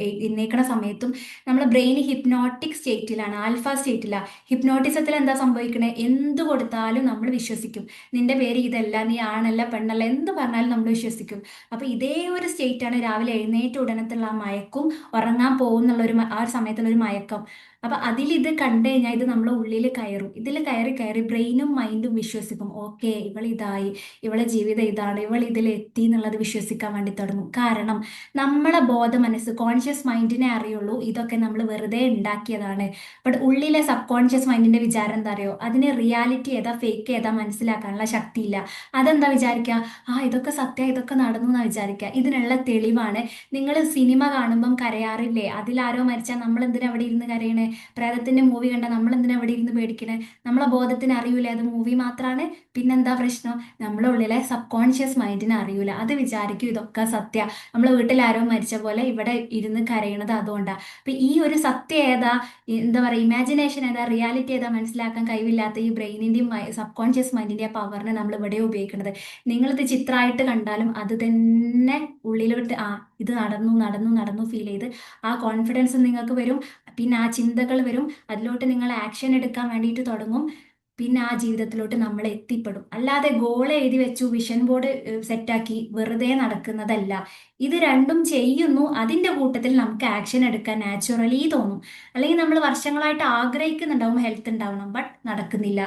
എഴുന്നേക്കണ സമയത്തും നമ്മുടെ ബ്രെയിൻ ഹിപ്നോട്ടിക് സ്റ്റേറ്റിലാണ്, ആൽഫ സ്റ്റേറ്റിലാണ്. ഹിപ്നോട്ടിസത്തിൽ എന്താ സംഭവിക്കണേ, എന്ത് കൊടുത്താലും നമ്മൾ വിശ്വസിക്കും. നിന്റെ പേര് ഇതല്ല, നീ ആണല്ല പെണ്ണല്ല എന്ത് പറഞ്ഞാലും നമ്മൾ വിശ്വസിക്കും. അപ്പൊ ഇതേ ഒരു സ്റ്റേറ്റ് ആണ് രാവിലെ എഴുന്നേറ്റ ഉടനത്തുള്ള ആ മയക്കും, ഉറങ്ങാൻ പോകുന്നുള്ള ആ ഒരു സമയത്തുള്ള ഒരു മയക്കം. അപ്പൊ അതിൽ ഇത് കണ്ടു കഴിഞ്ഞാൽ ഇത് നമ്മളെ ഉള്ളിൽ കയറും. ഇതിൽ കയറി കയറി ബ്രെയിനും മൈൻഡും വിശ്വസിക്കും, ഓക്കെ ഇവൾ ഇതായി, ഇവളെ ജീവിതം ഇതാണ്, ഇവൾ ഇതിൽ എത്തി എന്നുള്ളത് വിശ്വസിക്കാൻ വേണ്ടി തുടങ്ങും. കാരണം നമ്മളെ ബോധ മനസ്സ് കോൺഷ്യസ് മൈൻഡിനെ അറിയുള്ളൂ ഇതൊക്കെ നമ്മൾ വെറുതെ ഉണ്ടാക്കിയതാണ്. ബട്ട് ഉള്ളിലെ സബ് കോൺഷ്യസ് മൈൻഡിന്റെ വിചാരം എന്താ അറിയോ, അതിന് റിയാലിറ്റി ഏതാ ഫേക്ക് ഏതാ മനസ്സിലാക്കാനുള്ള ശക്തിയില്ല. അതെന്താ വിചാരിക്കുക, ആ ഇതൊക്കെ സത്യം, ഇതൊക്കെ നടന്നു എന്നാ വിചാരിക്കുക. ഇതിനുള്ള തെളിവാണ്, നിങ്ങൾ സിനിമ കാണുമ്പം കരയാറില്ലേ, അതിലാരോ മരിച്ചാൽ നമ്മൾ എന്തിനാ അവിടെ ഇരുന്ന് കരയണേ, പ്രേതത്തിന്റെ മൂവി കണ്ട നമ്മൾ എന്തിനാ അവിടെ ഇരുന്ന് പേടിക്കണേ, നമ്മളെ ബോധത്തിന് അറിയൂലേ അത് മൂവി മാത്രമാണ്. പിന്നെന്താ പ്രശ്നം, നമ്മളെ ഉള്ളിലെ സബ് കോൺഷ്യസ് മൈൻഡിന് അറിയൂല, അത് വിചാരിക്കും ഇതൊക്കെ സത്യ, നമ്മളെ വീട്ടിൽ ആരോ മരിച്ച പോലെ ഇവിടെ ഇരുന്ന് കരയണത് അതുകൊണ്ടാ. അപ്പൊ ഈ ഒരു സത്യം ഏതാ, എന്താ പറയുക, ഇമാജിനേഷൻ ഏതാ റിയാലിറ്റി ഏതാ മനസ്സിലാക്കാൻ കഴിവില്ലാത്ത ഈ ബ്രെയിനിന്റെയും സബ് കോൺഷ്യസ് മൈൻഡിന്റെ ആ പവറിനെ നമ്മൾ ഇവിടെ ഉപയോഗിക്കുന്നത്. നിങ്ങളിത് ചിത്രമായിട്ട് കണ്ടാലും അത് തന്നെ ഉള്ളിലോട്ട് ആ ഇത് നടന്നു നടന്നു നടന്നു ഫീൽ ചെയ്ത് ആ കോൺഫിഡൻസ് നിങ്ങൾക്ക് വരും. പിന്നെ ആ ചിന്തകൾ വരും, അതിലോട്ട് നിങ്ങൾ ആക്ഷൻ എടുക്കാൻ വേണ്ടിയിട്ട് തുടങ്ങും. പിന്നെ ആ ജീവിതത്തിലോട്ട് നമ്മൾ എത്തിപ്പെടും. അല്ലാതെ ഗോൾ എഴുതി വെച്ചു വിഷൻ ബോർഡ് സെറ്റാക്കി വെറുതെ നടക്കുന്നതല്ല. ഇത് രണ്ടും ചെയ്യുന്നു, അതിന്റെ കൂട്ടത്തിൽ നമുക്ക് ആക്ഷൻ എടുക്കാൻ നാച്ചുറലി തോന്നും. അല്ലെങ്കിൽ നമ്മൾ വർഷങ്ങളായിട്ട് ആഗ്രഹിക്കുന്നുണ്ടാവും ഹെൽത്ത് ഉണ്ടാവണം, ബട്ട് നടക്കുന്നില്ല.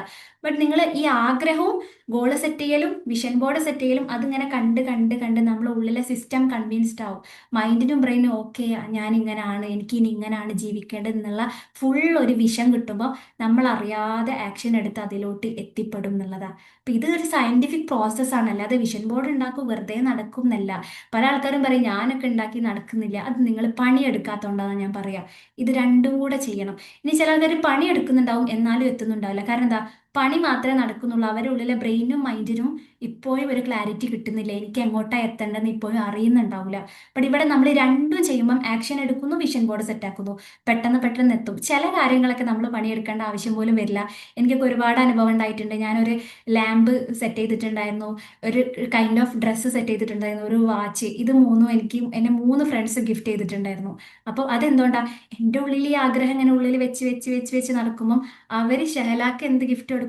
ബട്ട് നിങ്ങൾ ഈ ആഗ്രഹവും ഗോൾ സെറ്റ് ചെയ്യലും വിഷൻ ബോർഡ് സെറ്റ് ചെയ്യലും അതിങ്ങനെ കണ്ട് കണ്ട് കണ്ട് നമ്മുടെ ഉള്ളിലെ സിസ്റ്റം കൺവിൻസ്ഡ് ആവും. മൈൻഡിനും ബ്രെയിനും ഓക്കെ ഞാൻ ഇങ്ങനെയാണ്, എനിക്ക് ഇനി ഇങ്ങനെയാണ് ജീവിക്കേണ്ടത് എന്നുള്ള ഫുൾ ഒരു വിഷൻ കിട്ടുമ്പോൾ നമ്മൾ അറിയാതെ ആക്ഷൻ എടുത്ത് അതിലോട്ട് എത്തിപ്പെടും എന്നുള്ളതാണ്. അപ്പൊ ഇത് ഒരു സയന്റിഫിക് പ്രോസസ്സാണ്, അല്ലാതെ വിഷൻ ബോർഡ് ഉണ്ടാക്കും വെറുതെ നടക്കും എന്നല്ല. പല ആൾക്കാരും പറയും ഞാനൊക്കെ ഉണ്ടാക്കി നടക്കുന്നില്ല, അത് നിങ്ങൾ പണിയെടുക്കാത്തതുകൊണ്ടാണ് ഞാൻ പറയാം. ഇത് രണ്ടും കൂടെ ചെയ്യണം. ഇനി ചില ആൾക്കാർ പണിയെടുക്കുന്നുണ്ടാവും എന്നാലും എത്തുന്നുണ്ടാവില്ല. കാരണം എന്താ, പണി മാത്രമേ നടക്കുന്നുള്ളൂ. അവരുടെ ഉള്ളിലെ ബ്രെയിനും മൈൻഡിനും ഇപ്പോഴും ഒരു ക്ലാരിറ്റി കിട്ടുന്നില്ല. എനിക്ക് എങ്ങോട്ടാ എത്തേണ്ടതെന്ന് ഇപ്പോഴും അറിയുന്നുണ്ടാവില്ല. ബട്ട് ഇവിടെ നമ്മൾ രണ്ടും ചെയ്യുമ്പം ആക്ഷൻ എടുക്കുന്നു, വിഷൻ ബോർഡ് സെറ്റ് ആക്കുന്നു, പെട്ടെന്ന് പെട്ടെന്ന് എത്തും. ചില കാര്യങ്ങളൊക്കെ നമ്മൾ പണിയെടുക്കേണ്ട ആവശ്യം പോലും വരില്ല. എനിക്കൊക്കെ ഒരുപാട് അനുഭവം ഉണ്ടായിട്ടുണ്ട്. ഞാനൊരു ലാമ്പ് സെറ്റ് ചെയ്തിട്ടുണ്ടായിരുന്നു, ഒരു കൈൻഡ് ഓഫ് ഡ്രസ്സ് സെറ്റ് ചെയ്തിട്ടുണ്ടായിരുന്നു, ഒരു വാച്ച്. ഇത് മൂന്നും എനിക്ക് എന്നെ 3 ഫ്രണ്ട്സ് ഗിഫ്റ്റ് ചെയ്തിട്ടുണ്ടായിരുന്നു. അപ്പോൾ അതെന്തുകൊണ്ടാ, എൻ്റെ ഉള്ളിൽ ഈ ആഗ്രഹം ഇങ്ങനെ ഉള്ളിൽ വെച്ച് വെച്ച് വെച്ച് വെച്ച് നടക്കുമ്പം അവർ ഷെഹലാക്ക് എന്ത് ഗിഫ്റ്റ് കൊടുക്കും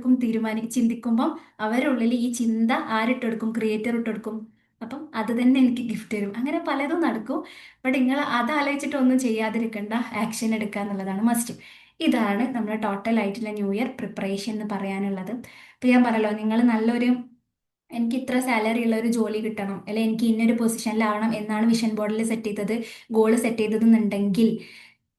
ചിന്തിക്കുമ്പം അവരുടെ ഉള്ളിൽ ഈ ചിന്ത ആരിട്ടെടുക്കും, ക്രിയേറ്റർ ഇട്ടെടുക്കും. അപ്പം അത് തന്നെ എനിക്ക് ഗിഫ്റ്റ് തരും. അങ്ങനെ പലതും നടക്കും. ബട്ട് നിങ്ങൾ അത് ആലോചിച്ചിട്ട് ഒന്നും ചെയ്യാതിരിക്കണ്ട, ആക്ഷൻ എടുക്കുക എന്നുള്ളതാണ് മസ്റ്റ്. ഇതാണ് നമ്മുടെ ടോട്ടൽ ആയിട്ടുള്ള ന്യൂ ഇയർ പ്രിപ്പറേഷൻ എന്ന് പറയാനുള്ളത്. ഇപ്പം ഞാൻ പറയല്ലോ, നിങ്ങൾ നല്ലൊരു, എനിക്ക് ഇത്ര സാലറി ഉള്ള ഒരു ജോലി കിട്ടണം, അല്ലെ എനിക്ക് ഇന്നൊരു പൊസിഷനിലാവണം എന്നാണ് വിഷൻ ബോർഡിൽ സെറ്റ് ചെയ്തത്, ഗോൾ സെറ്റ് ചെയ്തതെന്നുണ്ടെങ്കിൽ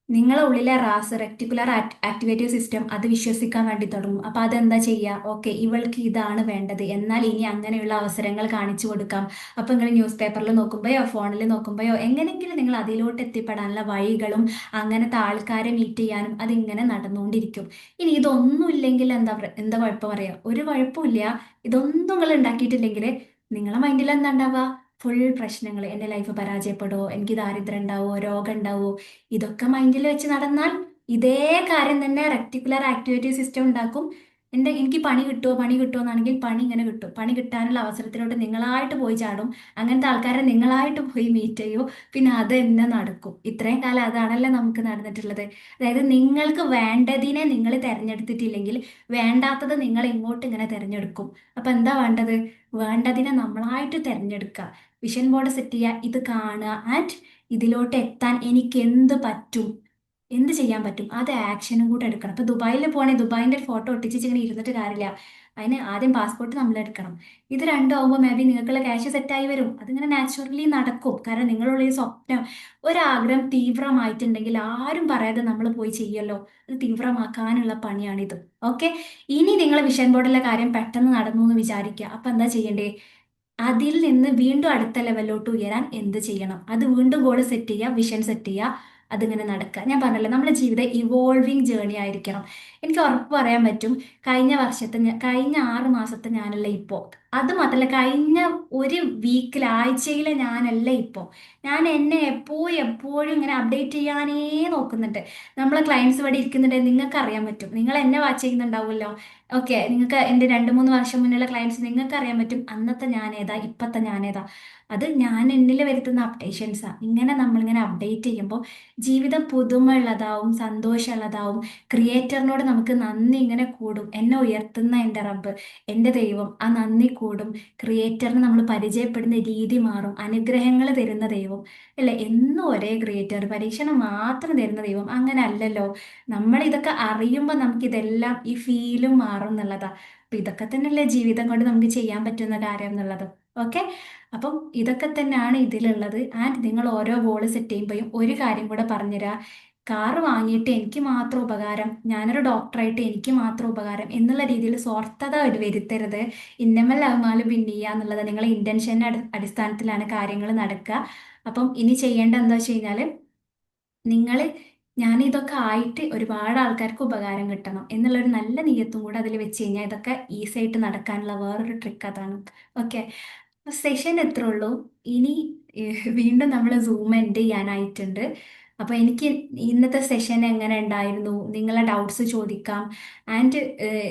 നിങ്ങളെ ഉള്ളിലെ റാസ്, റെക്ടിക്കുലർ ആക്ടിവേറ്റീവ് സിസ്റ്റം, അത് വിശ്വസിക്കാൻ വേണ്ടി തുടങ്ങും. അപ്പൊ അതെന്താ ചെയ്യുക, ഓക്കെ ഇവൾക്ക് ഇതാണ് വേണ്ടത്, എന്നാൽ ഇനി അങ്ങനെയുള്ള അവസരങ്ങൾ കാണിച്ചു കൊടുക്കാം. അപ്പൊ നിങ്ങൾ ന്യൂസ് പേപ്പറിൽ നോക്കുമ്പോഴോ ഫോണിൽ നോക്കുമ്പോഴോ എങ്ങനെയെങ്കിലും നിങ്ങൾ അതിലോട്ട് എത്തിപ്പെടാനുള്ള വഴികളും അങ്ങനത്തെ ആൾക്കാരെ മീറ്റ് ചെയ്യാനും അതിങ്ങനെ നടന്നുകൊണ്ടിരിക്കും. ഇനി ഇതൊന്നും ഇല്ലെങ്കിൽ എന്താ കുഴപ്പം അറിയാം, ഒരു കുഴപ്പമില്ല. ഇതൊന്നും നിങ്ങൾ ഉണ്ടാക്കിയിട്ടില്ലെങ്കിൽ നിങ്ങളെ മൈൻഡിൽ എന്താ ഉണ്ടാവുക, ഫുൾ പ്രശ്നങ്ങൾ. എൻ്റെ ലൈഫ് പരാജയപ്പെടുമോ, എനിക്ക് ദാരിദ്ര്യം ഉണ്ടാവുമോ, രോഗം ഉണ്ടാവുമോ, ഇതൊക്കെ മൈൻഡിൽ വെച്ച് നടന്നാൽ ഇതേ കാര്യം തന്നെ റെക്ടിക്കുലർ ആക്ടിവിറ്റി സിസ്റ്റം ഉണ്ടാക്കും. എനിക്ക് പണി കിട്ടുമോ എന്നാണെങ്കിൽ പണി ഇങ്ങനെ കിട്ടും. പണി കിട്ടാനുള്ള അവസരത്തിലോട്ട് നിങ്ങളായിട്ട് പോയി ചാടും. അങ്ങനത്തെ ആൾക്കാരെ നിങ്ങളായിട്ട് പോയി മീറ്റ് ചെയ്യൂ. പിന്നെ അത് തന്നെ നടക്കും. ഇത്രയും കാലം അതാണല്ലോ നമുക്ക് നടന്നിട്ടുള്ളത്. അതായത് നിങ്ങൾക്ക് വേണ്ടതിനെ നിങ്ങൾ തിരഞ്ഞെടുത്തിട്ടില്ലെങ്കിൽ വേണ്ടാത്തത് നിങ്ങൾ ഇങ്ങോട്ട് ഇങ്ങനെ തിരഞ്ഞെടുക്കും. അപ്പൊ എന്താ വേണ്ടത്, വേണ്ടതിനെ നമ്മളായിട്ട് തിരഞ്ഞെടുക്കുക, വിഷൻ ബോർഡ് സെറ്റ് ചെയ്യുക, ഇത് കാണുക, ആൻഡ് ഇതിലോട്ട് എത്താൻ എനിക്ക് എന്ത് പറ്റും, എന്ത് ചെയ്യാൻ പറ്റും, അത് ആക്ഷനും കൂടെ എടുക്കണം. ഇപ്പൊ ദുബായിൽ പോകണമെങ്കിൽ ദുബായിന്റെ ഫോട്ടോ ഒട്ടിച്ച് ഇങ്ങനെ ഇരുന്നിട്ട് കാര്യമില്ല. അതിന് ആദ്യം പാസ്പോർട്ട് നമ്മൾ എടുക്കണം. ഇത് രണ്ടും ആകുമ്പോൾ മേ ബി നിങ്ങൾക്കുള്ള ക്യാഷ് സെറ്റായി വരും. അതിങ്ങനെ നാച്ചുറലി നടക്കും. കാരണം നിങ്ങളുള്ള ഈ സ്വപ്നം, ഒരാഗ്രഹം തീവ്രമായിട്ടുണ്ടെങ്കിൽ ആരും പറയാതെ നമ്മൾ പോയി ചെയ്യല്ലോ. അത് തീവ്രമാക്കാനുള്ള പണിയാണിത്. ഓക്കെ, ഇനി നിങ്ങൾ വിഷൻ ബോർഡിലെ കാര്യം പെട്ടെന്ന് നടന്നു എന്ന് വിചാരിക്കുക. അപ്പൊ എന്താ ചെയ്യണ്ടേ, അതിൽ നിന്ന് വീണ്ടും അടുത്ത ലെവലിലോട്ട് ഉയരാൻ എന്ത് ചെയ്യണം, അത് വീണ്ടും ഗോൾ സെറ്റ് ചെയ്യുക, വിഷൻ സെറ്റ് ചെയ്യുക, അതിങ്ങനെ നടക്കുക. ഞാൻ പറഞ്ഞല്ലോ, നമ്മുടെ ജീവിതം ഇവോൾവിങ് ജേർണി ആയിരിക്കണം. എനിക്ക് ഉറപ്പ് പറയാൻ പറ്റും, കഴിഞ്ഞ 6 മാസത്തെ ഞാനല്ല ഇപ്പോൾ, അത് മാത്രമല്ല കഴിഞ്ഞ ഒരു വീക്കിൽ, ആഴ്ചയിലെ ഞാനല്ല ഇപ്പോൾ. ഞാൻ എന്നെ എപ്പോഴും എപ്പോഴും ഇങ്ങനെ അപ്ഡേറ്റ് ചെയ്യാനേ നോക്കുന്നുണ്ട്. നമ്മളെ ക്ലയൻസ് ഇവിടെ ഇരിക്കുന്നുണ്ട്, നിങ്ങൾക്ക് അറിയാൻ പറ്റും. നിങ്ങൾ എന്നെ വാച്ച് ചെയ്യുന്നുണ്ടാവുമല്ലോ. ഓക്കെ, നിങ്ങൾക്ക് എൻ്റെ 2-3 വർഷം മുന്നുള്ള ക്ലയൻസ് നിങ്ങൾക്ക് അറിയാൻ പറ്റും അന്നത്തെ ഞാനേതാ, ഇപ്പത്തെ ഞാനേതാ. അത് ഞാൻ എന്നിൽ വരുത്തുന്ന അപ്ഡേഷൻസാണ്. ഇങ്ങനെ നമ്മളിങ്ങനെ അപ്ഡേറ്റ് ചെയ്യുമ്പോൾ ജീവിതം പുതുമയുള്ളതാവും, സന്തോഷമുള്ളതാവും. ക്രിയേറ്ററിനോട് നമുക്ക് നന്ദി ഇങ്ങനെ കൂടും. എന്നെ ഉയർത്തുന്ന എൻ്റെ റബ്ബ്, എൻ്റെ ദൈവം, ആ നന്ദി കൂടും. ക്രിയേറ്ററിന് നമ്മൾ പരിചയപ്പെടുന്ന രീതി മാറും. അനുഗ്രഹങ്ങൾ തരുന്ന ദൈവം അല്ലേ, എന്നും ഒരേ ക്രിയേറ്റർ, പരീക്ഷണം മാത്രം തരുന്ന ദൈവം അങ്ങനെ അല്ലല്ലോ. നമ്മൾ ഇതൊക്കെ അറിയുമ്പോൾ നമുക്ക് ഇതെല്ലാം ഈ ഫീലും മാറും എന്നുള്ളതാ. അപ്പൊ ഇതൊക്കെ തന്നെയല്ലേ ജീവിതം കൊണ്ട് നമുക്ക് ചെയ്യാൻ പറ്റുന്ന കാര്യം എന്നുള്ളത്. ഓക്കെ, അപ്പം ഇതൊക്കെ തന്നെയാണ് ഇതിലുള്ളത്. ആൻഡ് നിങ്ങൾ ഓരോ ഗോൾ സെറ്റ് ചെയ്യുമ്പോഴും ഒരു കാര്യം കൂടെ പറഞ്ഞുതരാം, കാറ് വാങ്ങിയിട്ട് എനിക്ക് മാത്രം ഉപകാരം, ഞാനൊരു ഡോക്ടറായിട്ട് എനിക്ക് മാത്രം ഉപകാരം എന്നുള്ള രീതിയിൽ സ്വാർത്ഥത വരുത്തരുത്. ഇന്നമൽ അഹ്മാല് ബിന്നിയ എന്നുള്ളത് നിങ്ങളെ ഇന്റൻഷന്റെ അടിസ്ഥാനത്തിലാണ് കാര്യങ്ങൾ നടക്കുക. അപ്പം ഇനി ചെയ്യേണ്ട എന്താ വെച്ച് കഴിഞ്ഞാൽ, നിങ്ങൾ ഞാനിതൊക്കെ ആയിട്ട് ഒരുപാട് ആൾക്കാർക്ക് ഉപകാരം കിട്ടണം എന്നുള്ളൊരു നല്ല നീയത്തും കൂടെ അതിൽ വെച്ച് കഴിഞ്ഞാൽ ഇതൊക്കെ ഈസി ആയിട്ട് നടക്കാനുള്ള വേറൊരു ട്രിക്ക് അതാണ്. ഓക്കെ, സെഷൻ എത്ര ഉള്ളൂ. ഇനി വീണ്ടും നമ്മൾ സൂം എൻഡ് ചെയ്യാനായിട്ടുണ്ട്. അപ്പോൾ എനിക്ക് ഇന്നത്തെ സെഷൻ എങ്ങനെ ഉണ്ടായിരുന്നു, നിങ്ങളെ ഡൗട്ട്സ് ചോദിക്കാം. ആൻഡ്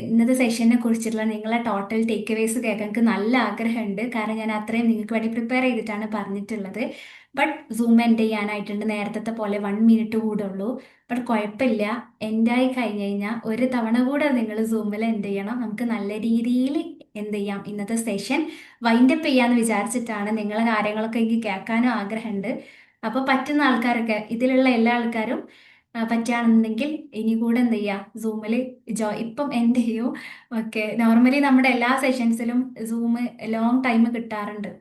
ഇന്നത്തെ സെഷനെ കുറിച്ചുള്ള നിങ്ങളെ ടോട്ടൽ ടേക്ക് അവേസ് കേൾക്കാൻ എനിക്ക് നല്ല ആഗ്രഹമുണ്ട്. കാരണം ഞാൻ അത്രയും നിങ്ങൾക്ക് വേണ്ടി പ്രിപ്പയർ ചെയ്തിട്ടാണ് പറഞ്ഞിട്ടുള്ളത്. ബട്ട് സൂം എൻഡ് ചെയ്യാനായിട്ടുണ്ട്. നേരത്തെ പോലെ 1 മിനിറ്റ് കൂടെ ഉള്ളൂ. ബട്ട് കുഴപ്പമില്ല, എൻഡ് ആയി കഴിഞ്ഞ് കഴിഞ്ഞാൽ ഒരു തവണ കൂടെ നിങ്ങൾ സൂമിൽ എൻഡ് ചെയ്യണം. നമുക്ക് നല്ല രീതിയിൽ എന്ത് ചെയ്യാം, ഇന്നത്തെ സെഷൻ വൈൻഡപ്പ് ചെയ്യാന്ന് വിചാരിച്ചിട്ടാണ്. നിങ്ങളെ കാര്യങ്ങളൊക്കെ എനിക്ക് കേൾക്കാനും ആഗ്രഹമുണ്ട്. അപ്പോൾ പറ്റുന്ന ആൾക്കാരൊക്കെ, ഇതിലുള്ള എല്ലാ ആൾക്കാരും പറ്റുകയാണെന്നുണ്ടെങ്കിൽ ഇനി കൂടെ എന്ത് ചെയ്യുക, സൂമിൽ ഇപ്പം എൻഡ് ചെയ്യൂ. ഓക്കെ, നോർമലി നമ്മുടെ എല്ലാ സെഷൻസിലും സൂം ലോങ് ടൈം കിട്ടാറുണ്ട്.